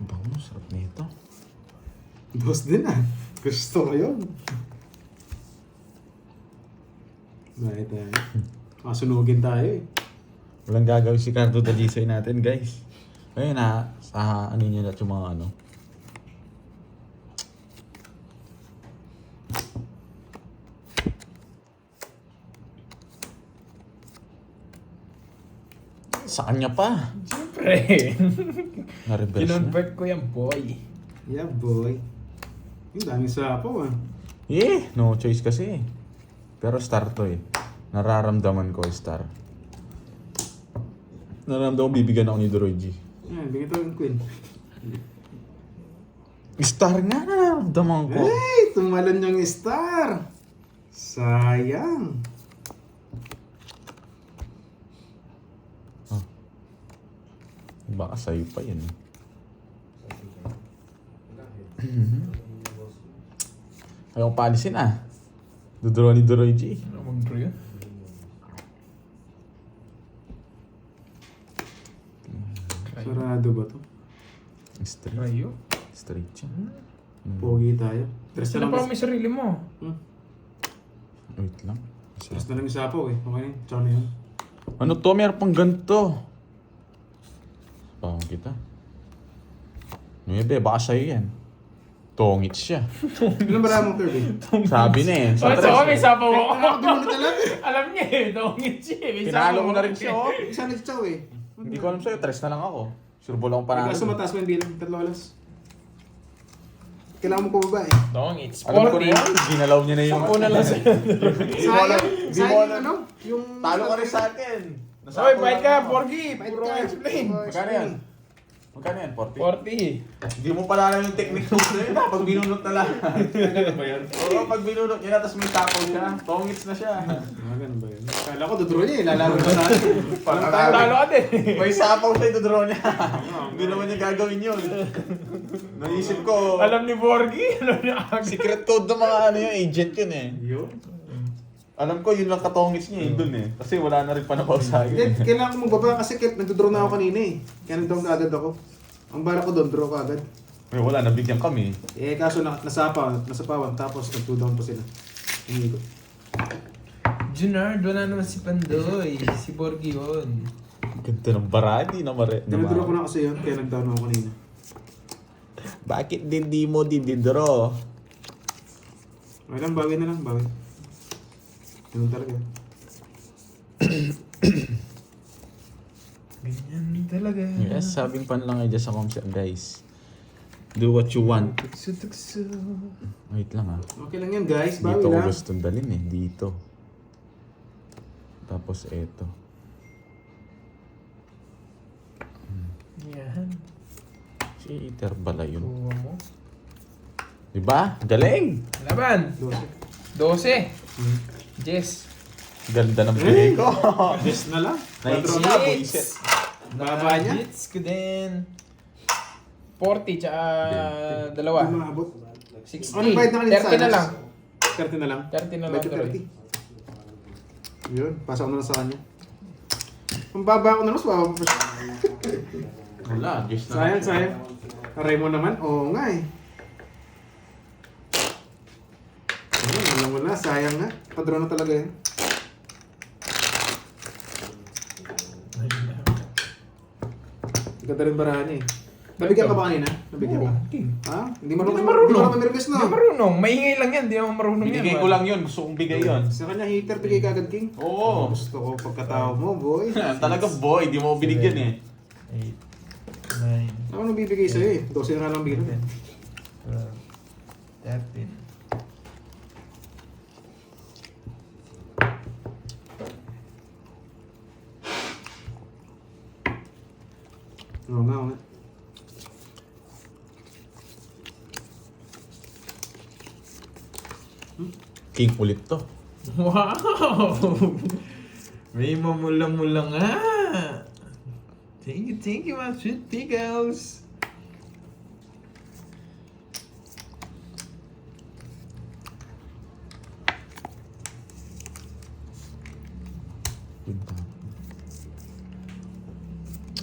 Bango, sarap nito. Dos din ah. Gusto ko yun. Bakit tayo? Masunugin tayo eh. Walang gagawin si Cardo Dalisay natin, guys. Ayun na, sa ano niya lahat yung mga ano. Sa kanya pa. Siyempre. Na-reverse na. Kinonvert ko yan, boy. Yeah, boy. Yung daming sapaw ah. Yeah, no choice kasi. Pero star to eh. Nararamdaman ko star. Nararamdaman ko bibigyan ako ni Droy G. Yan, bigyan tayo ng queen. Star nga nararamdaman ko. Hey! Tumalon yung star! Sayang. Baka sa'yo pa yan eh. Ayaw palisin ah. Dudraw ni Droy G. Ano mag-draw yun? Sarado ba to? Straight. Rayo? Straight siya. Pogi tayo. Tres Saan na na lang. pa may sarili mo? Wait lang. Tres na lang yung sapaw eh. Okay na yun. Tsaka na yun. Ano to? Meron pang ganito. Pahong kita. Nuebe, baka sa'yo yan. Tongit siya. Ilan ba mo, Kirby? Sabi na eh. Oh, so may sapaw ako. Ako talaga. Alam niya eh, dongit siya eh. May Pinalo sapaw ko na rin ako siya eh. oh. Isa na siya eh. Hindi ko alam sa'yo. Tres na lang ako. Sure ball akong panalo. Kaso mataas mo yung bilang. Tatlo alas. Kailangan mo pa ba eh. Dongit. Alam ko na Sporty. yun. Ginalaw niya na yung... Sampo na lang sa'yo. Sayang. Di mo Sayang alam. ano? Yung... Talo ka rin sa akin. Oy, bite ka, Porky. Porgy. Bite Puro ka. explain. Magkano yan? Magkano yan? 40? 40. Hindi mo pala alam yung technique mo sa'yo na. Pag binunot na lang. Ano ba yan? Oo, pag binunot niya na, tapos may tapaw siya. Tongits na siya. Ganun ba yun? Kala ko duduro niya eh. Lalaro na sa akin. Talo ka din. May sapaw sa ito niya. Hindi naman niya gagawin yun. Naisip ko, Alam ni Porgy. Alam ni Agad. secret code ng mga ano yung agent yun eh. Yun. Alam ko yun lang katongits niya eh, dun eh. Kasi wala na rin panapaw sa Hindi, akin. kailangan ko magbaba kasi nagdodraw na ako kanina eh. Kaya nag-down agad ako. Ang bala ko doon, draw ko agad. May wala, nabigyan kami. Eh kaso nasapawan, tapos nag-2 down pa sila. Hindi ko. Junard, wala naman si Pandoy. Si Porgy yun. Ganda ng bara, hindi na mare. Dinadraw ko na kasi yun, kaya nag-down ako kanina. Bakit din di mo dididraw? Okay lang, bawi na lang, bawi. Ganun talaga. Ganyan talaga. Yes, sabing pan lang ay dyan sa comment guys. Do what you want. Tukso. Wait lang ah. Okay lang yan guys, bawi Dito ko lang. gusto dalhin eh. Dito. Tapos eto. Yan. Si Iterbala yun. Kuha mo. Diba? Galing! Laban. 12. Jess. Ganda ng bigay ko. Yes na lang. Nice. Quadro na, buisit. Baba niya. Hits ko din. 40 tsaka dalawa. Umabot. 60. Ano bayad na kanina 30 na lang. 30 na lang. 30 na lang. Bayad tuloy. 30. Yun, pasok na lang sa kanya. Ang baba ko na mas baba pa siya. Wala, just na. Sayang, sayang. Aray mo naman? Oo nga eh. Ayun, wala, sayang nga. Padro na talaga yun. Ganda rin barahan niya eh. Nabigyan ka ba kanina? Nabigyan ka? Ha? Hindi marunong. Hindi marunong. Hindi marunong mag-request Hindi no? marunong. Maingay lang yan. Hindi naman marunong yan. Binigay ko lang yun. Gusto kong bigay yun. Sa kanya hater, bigay ka agad King. Oo. Gusto ko pagkatao mo, boy. Talaga boy, di mo binigyan eh. 8, 9, Ako nang bibigay sa'yo eh. 12 na nga lang bigyan. 12, 13. Oo nga, oo nga. King ulit to. Wow! May mamula-mula nga. Thank you, my sweet pickles.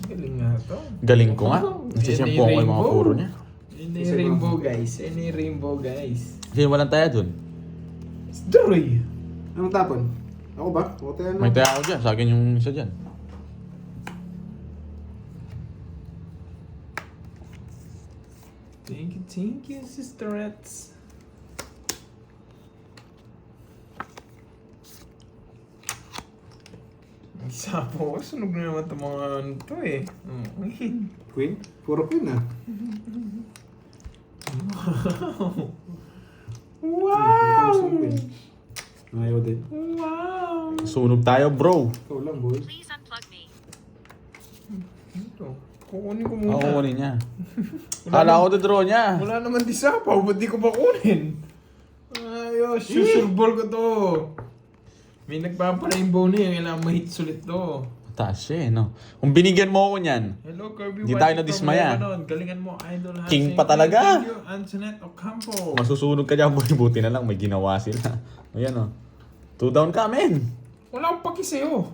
Galing nga to. Galing ko nga. Nasisimpo ko yung mga puro niya. Any rainbow, guys. Any rainbow, guys. Kasi walang taya dun. Story. Anong tapon? Ako ba? Ako tayo May taya ako dyan. Sa akin yung isa dyan. Thank you, sisterettes. Isa po, sunog na naman itong mga ano to eh. Queen? Puro queen ah. Wow! Ikaw gusto mo queen. Ayaw din. Wow! Sunog tayo bro. Ikaw lang, boy. Please unplug me. Ito, kukunin ko muna. Ako kunin niya. Kala ko draw niya. Wala naman di sapaw, ba't di ko pa kunin? Ayos, susurbol ko to. May nagpapa-rainbow na yun, kailangan ma-hits ulit to. Mataas siya eh, no? Kung binigyan mo ako niyan, Hello, Kirby. Di White tayo from nadismaya. Lebanon. Galingan mo, idol. King Hassan. pa talaga. Thank you, Antoinette Ocampo. masusunog ka dyan boy. Buti na lang, may ginawa sila. Ayan o. 2 down ka, men. Wala akong paki sa'yo.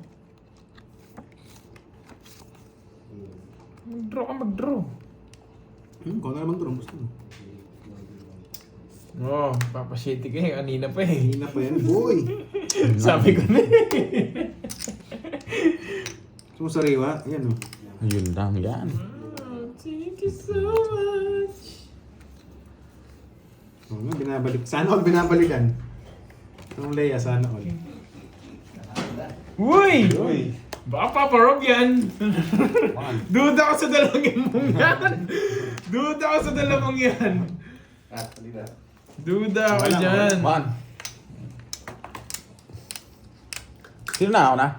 Mag-draw ka, mag-draw. Ikaw na naman doon. Gusto mo. Oh, papasiti ka eh. Kanina pa eh. Hina pa yan, boy. Sabi ko na eh. Sumusariwa. Ayan oh. Yun lang, yan. Oh, thank you so much. Oo nga, binabalik. Sana all binabalikan. Ang Leia, sana all. Uy! Baka paparog yan. Duda ko sa dalawang mong yan. Duda ko sa dalawang yan. Duda ako dyan. 1. Sino na ako na?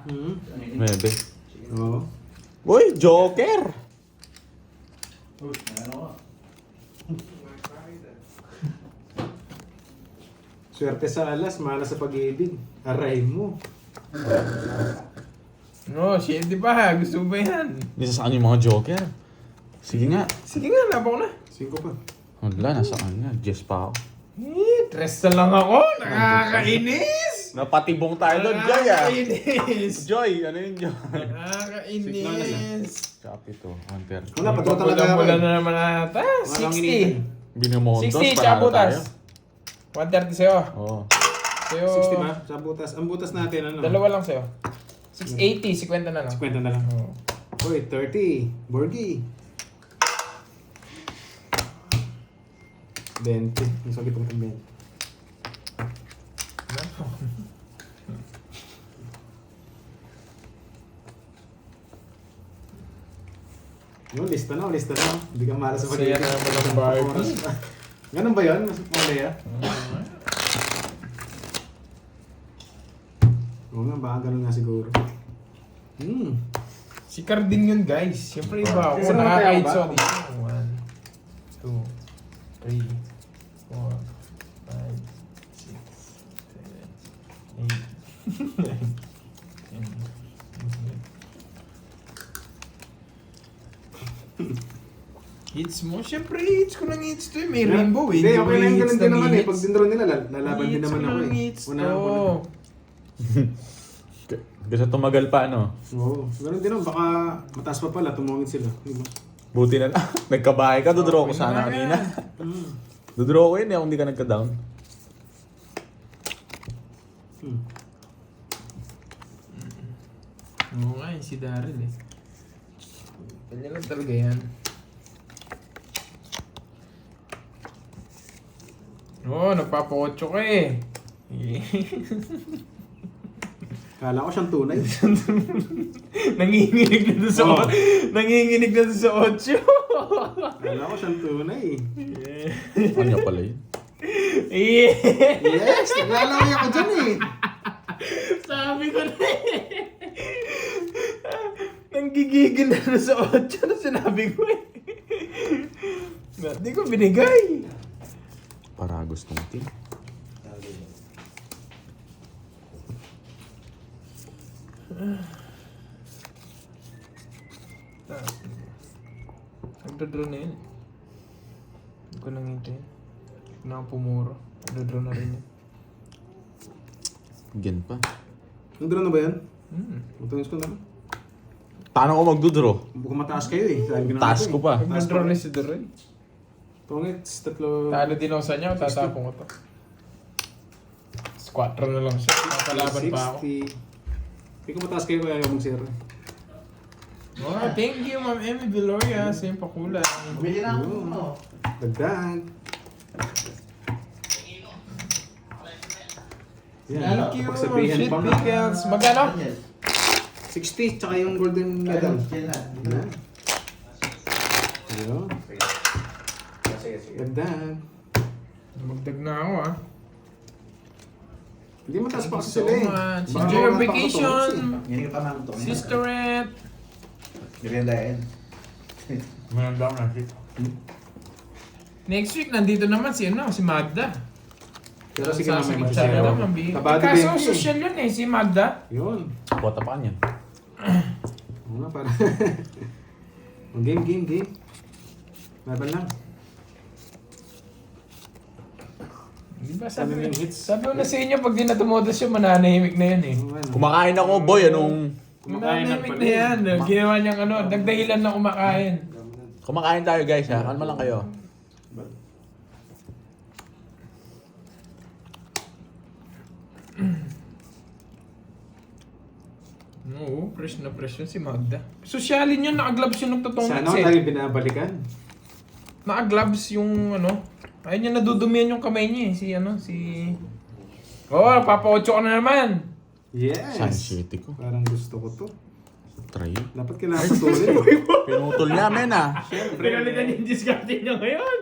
9. Oo. Uy, Joker! Swerte sa alas, mana sa pag-ibig. Aray mo. No, shit, di ba? Gusto mo ba yan? Isa sa kanya yung mga Joker. Sige nga. Sige nga, laban ko na. 5 pa. Wala, nasa kanya. Jess pa ako. Tres na lang ako. Nakakainis! Napatibong tayo doon, Joy ah. Nakakainis! Joy, ano yun, Joy? Nakakainis! Copy to, Hunter. Wala, patro talaga ako. Wala eh. na naman ata. Walang initin. 60. Binamontos, 60, panalo tsaka butas. tayo. 130 sa'yo. Oo. Sa'yo. 60 ba? Sa butas. Ang butas natin, ano? Dalawa lang sa'yo. 680, 50 na lang. 50 na lang. Oo. Uy, 30. Borgie. 20. Ang sabi ko ng 20. Yung lista na. Hindi ka malas sa Saya na naman ng Barbie. Ganun ba yun? Mas malaya? Oo nga, baka ganun nga siguro. Si Carding yun, guys. Siyempre iba ako. Kasi namatay Nakakahits ako ako ba? dito. 1, 2, 3, 4, 5, 6, 7, 8, 9, 10. Hits mo? Siyempre, hits ko ng hits to eh. May rainbow eh. Hindi, okay lang Hits ganun na din naman may eh. Pag hits. dinro nila, lalaban din Hits naman ko ako ng eh. hits Unahan ko to. Gusto tumagal pa, no? Oo, ganun din naman. Baka mataas pa pala, tumungin sila. Diba? Buti na lang. Nagkabahay ka, dodraw ko sana kanina. Dodraw ko yun eh, kung hindi ka nagka-down. Oo nga eh, si Daryl eh. Ganyan lang talaga yan. Oo, nagpapa-8 ka eh. Kala ko siyang tunay. Nanginginig na doon sa Oo. nanginginig na doon sa 8. Kala ko siyang tunay eh. Ano pala yun? Yeah. Yes! Naglalaway ako dyan eh. Sabi ko na eh. Nanggigigil na doon sa 8 na sinabi ko eh. Hindi ko binigay. Para gustong team. Nagdadraw na yun. Hindi ko nang hintayin. Hindi na ako pumuro. Nagdadraw na rin yun. Again pa. Nagdro na ba yan? Hmm. Magtungis ko na. Paano ko magdodraw? Baka mataas kayo eh. Sabi na Taas ako ko eh. pa. Nagdadraw na si Daryl. Tungits, tatlo. Talo din ako sa niya. Tatapon ko to. Squadron na lang siya. Papalaban pa ako. 60. Hindi ko mataas kayo kaya mong sir. Oh, thank you, Ma'am Emmy Viloria. Sa iyong pakulang. Bumili na ako. ano? Dagdag. Yan. Thank you, Pagsabihan Shit pa nga. Pickles. Magkano? 60, tsaka yung golden medal. Yan na. Yan. Ayun. Sige, sige. Dagdag. Magdag na ako ah. Hindi mataas pa kasi So sila eh. much. Baka Enjoy your wala pa ako vacation. tungkol Yan yung tamang ito. Sisterette. Merienda yan. Mayroon daw na shit. Next week, nandito naman si Magda. Pero sige Sa mamaya Sabi mag-share. naman, Bi. Tabado Kaso din. social yun eh, si Magda. Yun. Bota pa kanyan. Oo nga, para. Game. Laban lang. Di ba Sabi sabi, ng hits. sabi ko na sa inyo, pag di natumodas yun, mananahimik na yun eh. Oo, ano. Kumakain ako, boy. Anong... Mananahimik na yan. Ginawa niyang nagdahilan na kumakain. Kumakain tayo, guys, ha? Kalma lang kayo. Oo, fresh na fresh yun si Magda. Sosyalin yun, naka-gloves yun ng totoong Sana hits ako eh. tayo binabalikan. Naka-gloves yung ayun niya nadudumihan yung kamay niya eh. Si Oh, papa-8 ka na naman. Yes! Sensitive ko. Parang gusto ko to. Try. Dapat kailangan patuloy. Pinutol niya, men, ha? Pinalitan niya yung discarte niya ngayon.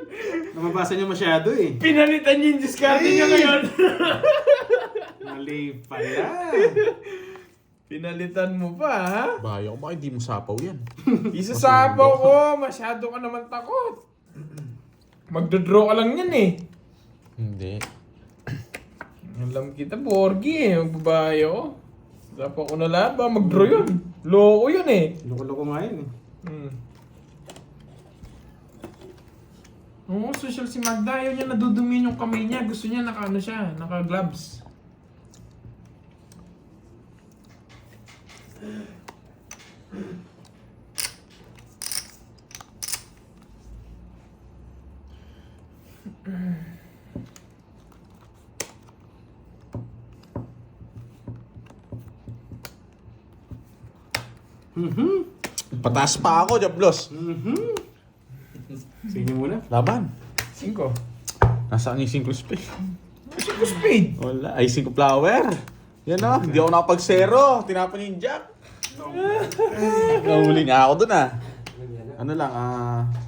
Namabasa niya masyado eh. Pinalitan niya yung discarte niya ngayon. Mali pala. Pinalitan mo pa, ha? Bayo ko, bakit di mo sapaw yan? Isasapaw ko. Masyado ka naman takot. Magdodraw ka lang yan eh. Hindi. Alam kita, Borgie eh. Magbabayo. Sapaw ko na lahat ba? Mag-draw yun. Loko yun eh. Loko-loko nga yun eh. Oo, social si Magda. Ayaw niya nadudumihan yung kamay niya. Gusto niya naka-gloves. Pataas pa ako, Jablos. Sa inyo muna. Laban. 5. Nasaan yung 5 spade? Gusto ko spade. Wala. Ay, 5 flower. Yan o. Hindi ako nakapag-zero. Tinapon yung jack. Nahuli niya ako dun, ah. Ano lang,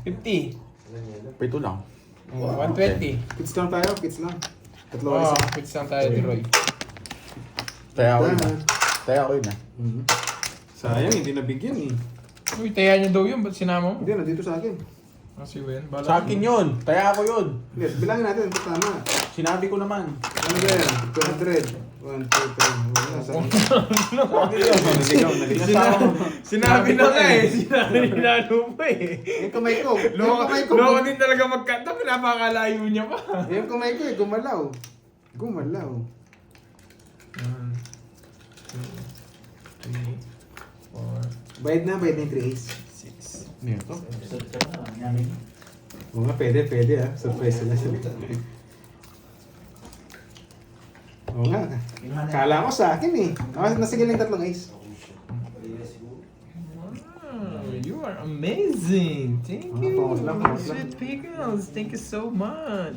50. pito lang. 120. Kids lang tayo, kids lang. Tatlo ka isa. Quits lang tayo, Roy. Kaya ako yun ah. Kaya ako yun ah. Mhm. Sayang, hindi nabigyan eh. Uy, taya niyo daw yun. Ba't sinama mo? Hindi, nandito sa akin. Kasi Wen, bala. Sa akin yun. Kaya ako yun. Yes, bilangin natin, ito tama. Sinabi ko naman. Ano ba yan? 200. 1, 2, 3. Wala, sa akin. Naligaw, naligaw. Sinabi na nga eh. Sinabi na pa eh. Yung kamay ko. Yung Loko kamay ko. loko din talaga magkanta. Pinapakalayo niya pa. Yung kamay ko eh, gumalaw. Gumalaw. 1, 2, 3, 4, Bayad na yung 3 ace. 6. Ano yun to? Oo nga, pwede ah. Surprise sila sila. Oo nga. Kala ko sa akin eh. Nasigil yung 3 ace. Wow, you are amazing. Thank Ah, you. pause lang, pause lang. Sweet Pickles. Thank you so much.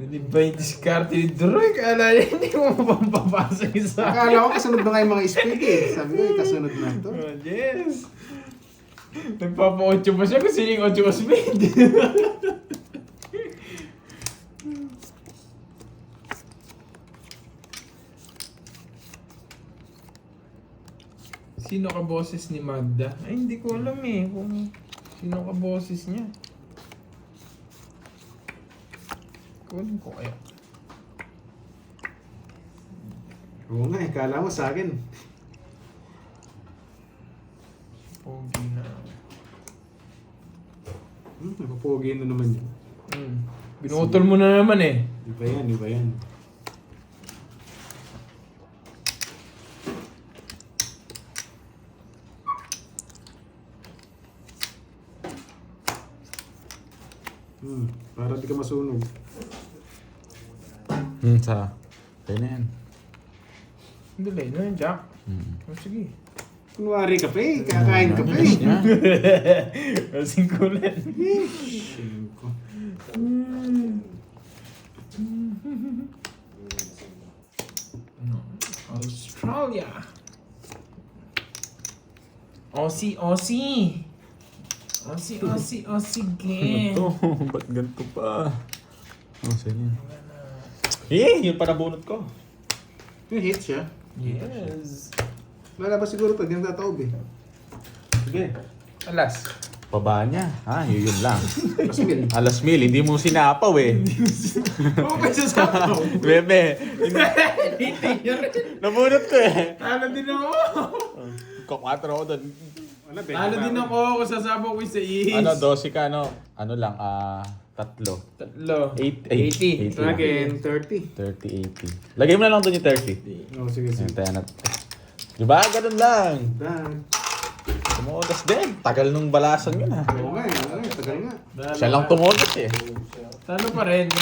Hindi ba yung diskarte ni Droy? Kala niya hindi mo pampapasok sa akin. Akala ko kasunod na nga yung mga speed eh. Sabi ko, kasunod na to. Oh, yes. Nagpapa-8 pa siya kung sino yung 8 speed. Sino ka boses ni Magda? Ay, hindi ko alam eh kung sino ka boses niya. Kunin ko kaya. Oo nga eh, kala mo sa akin. Pogi na. Napapogi na naman yun. Binutol mo na naman eh. Iba yan, iba yan. Para di ka masunog. Sa... Kaya na yan. Dali na yun, Jack. Hmm. Oh, sige. Kunwari ka pa eh, kakain ka pa eh. Kasing kulit. Singko. Australia. Aussie, Aussie. Aussie, Aussie, Aussie game. Ito, ba't ganito pa? Oh, saan yan? Eh, yun pa nabunot ko. Yung hit siya. Yes. Lalabas siguro to, di nang tataob eh. Sige. Alas. Paba niya. Yun lang. Plus mil. Alas mil, hindi mo sinapaw eh. Oo, may sasapaw. Bebe, nabunot ko eh. Talo din ako. Kukwatro ako doon. Wala, Talo din ako kung sasapaw ko sa ihis. Ano, 12 ka, ano lang, 3. Tatlo. 80. Sa akin, 30. 30, 80. Lagay mo na lang doon yung 30. Oo, sige, sige. Ayan, tayo na. Diba? Ganun lang. Done. Tumudas din. Tagal nung balasan yun ha. Oo nga eh, tagal nga. Siya lang tumudas eh. Talo pa rin.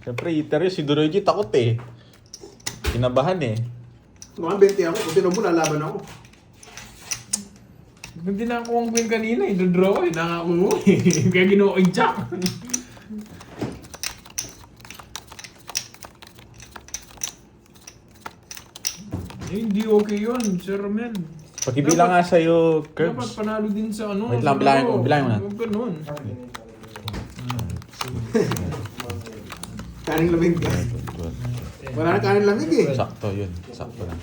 Siyempre, iter yun. Si Duroy G takot eh. Kinabahan eh. Mukhang 20 ako, kung tinan mo, lalaban ako. Hindi na ako ang win kanina. Idodraw eh. Nakakuha eh. Kaya ginawa ko yung Jack. Hindi okay yun, Sir Romel. Pakibilang nga sa'yo, Dapat Curbs. panalo din sa ano. Wait lang, sa bilangin laro. ko, bilangin mo na. Huwag ganun. Kaning lamig. Wala na kaning lamig eh. Sakto yun. Sakto na.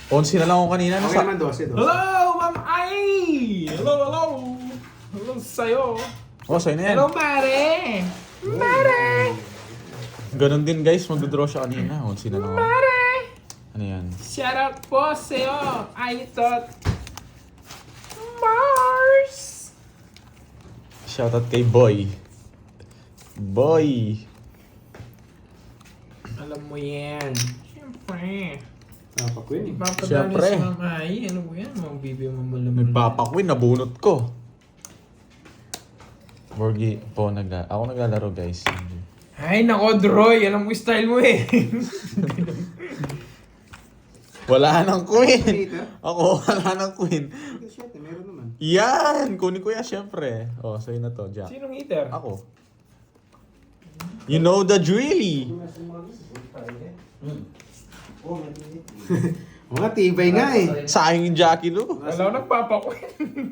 11 na lang ako kanina. Okay naman, 12. Hello, Ma'am Ai! Hello, hello! Hello sa'yo. Oh, sa'yo na yan. Hello, Mare! Mare! Ganon din guys, mag-draw siya kanina. 11 na lang ako. Mare! Ano yan? Shout out po sa'yo! I thought... Mars! Shoutout kay Boy. Boy! Alam mo yan. Siyempre. Napakwin. Ipapadali Siyempre. si Ma'am Ai. Ano ba yan? Mga bibi mo malaman. Nagpapakwin, nabunot ko. Borgi po, ako naglalaro guys. Ay, nako, Droy. Alam mo yung style mo eh. Wala nang queen. Later. Ako, wala nang queen. Hindi, shit, meron naman. Yan! Kunin ko yan syempre. Oh, sa'yo na to, Jack. Sinong eater? Ako. You know the drilly. Mga tibay nga eh. Sayang yung Jackie Lou. Wala nang papakuin.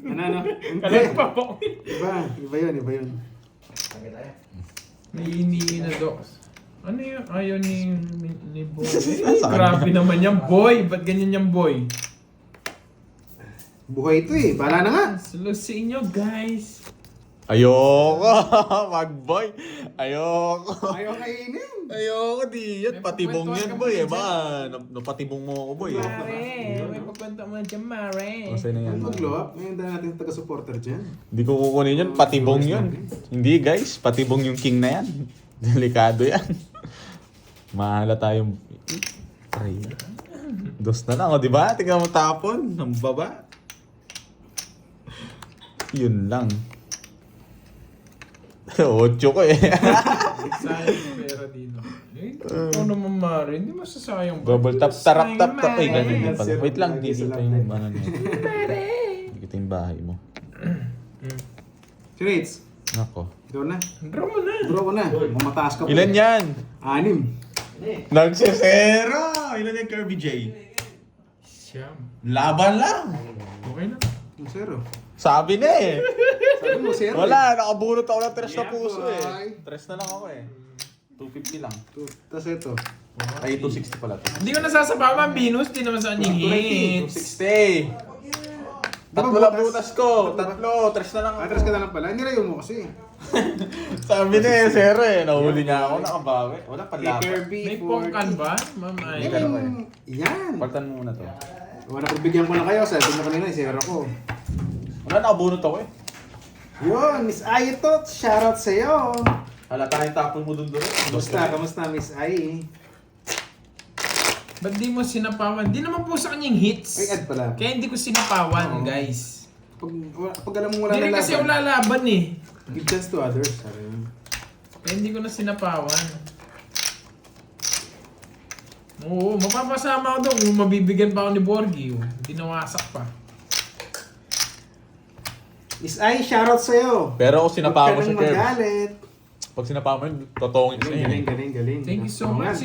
Ano? Wala nang papakuin. Iba yun. May iniin na do. Ano yun? Ayaw ni boy. Grabe naman yan, boy. Ba't ganyan yan, boy? Buhay ito eh. Bahala na nga. Salud sa inyo, guys. Ayoko, mag-boy. Ayoko. Ayaw kainin. Ayoko, di yan. Patibong yan, boy. Eh, baka napatibong mo ako, boy. Eh. Mare, may pagkwento mo dyan, Mare. Kasi na yan. Ano mag-glow up? Ngayon dahil natin taga-supporter dyan. Hindi ko kukunin yun. Patibong yun. Hindi, guys. Patibong yung king na yan. Delikado yan. Mahala tayong... Try. Dos na lang, o, di ba? Tingnan mo tapon. Ang baba. Yun lang. 8 ko eh. Sayang yung pera dito. Eh, ikaw naman, Mare. Hindi masasayang ba? Bubble tap, tarap tap tap. Ay, Mare. ganun din pala. Wait lang, Lagi dito sa yung laptop. ano niya. Dito yung bahay mo. Chirates, Nako. ikaw na. Draw mo na. Draw ko na. Mataas ka pa. Ilan yan? 6. Nagsisero! Ilan yung Kirby J? Siyam. Laban lang! Okay na. Yung zero. Sabi na eh. Sabi mo, zero. Wala, nakabunot ako ng 3 na Yeah, puso boy. eh. 3 na lang ako eh. 250 lang. Tapos ito. Ay, 260 pala to. Hindi ko nasasabawan, Venus. Di naman sa kanyang hits. 260! Tatlo lang butas ko. Tatlo, 3 na lang ako. Atras ka na lang pala. Nirayo mo kasi. Sabi na eh, zero eh. Nahuli niya ako, nakabawi. Wala Kay pala. Kirby, May 40. pongkan ba? Ma'am, ay. Yan. Paltan mo muna to. Wala, pagbigyan ko na kayo. Sabi mo kanina, zero ko. Wala, nakabunot ako eh. Yun, Miss Ai to. Shoutout sa'yo. Halata yung tapon mo dun doon. Kamusta, Miss Ai? Ba't di mo sinapawan? Di naman po sa kanyang hits. Ay, ad pala. Kaya hindi ko sinapawan, Oo. guys. Pag alam mo wala Hindi rin na kasi wala laban eh. give chance to others. Sabi mo. Kaya hindi ko na sinapawan. Oo, mapapasama ako doon kung mabibigyan pa ako ni Borgie. Hindi nawasak pa. Miss Ai, shoutout sa'yo. Pero kung sinapa mo Huwag ka siya, nang Kev. magalit. Pag sinapa mo yun, totoong yun sa'yo. Galing. Thank you so Oo much, nga, Sis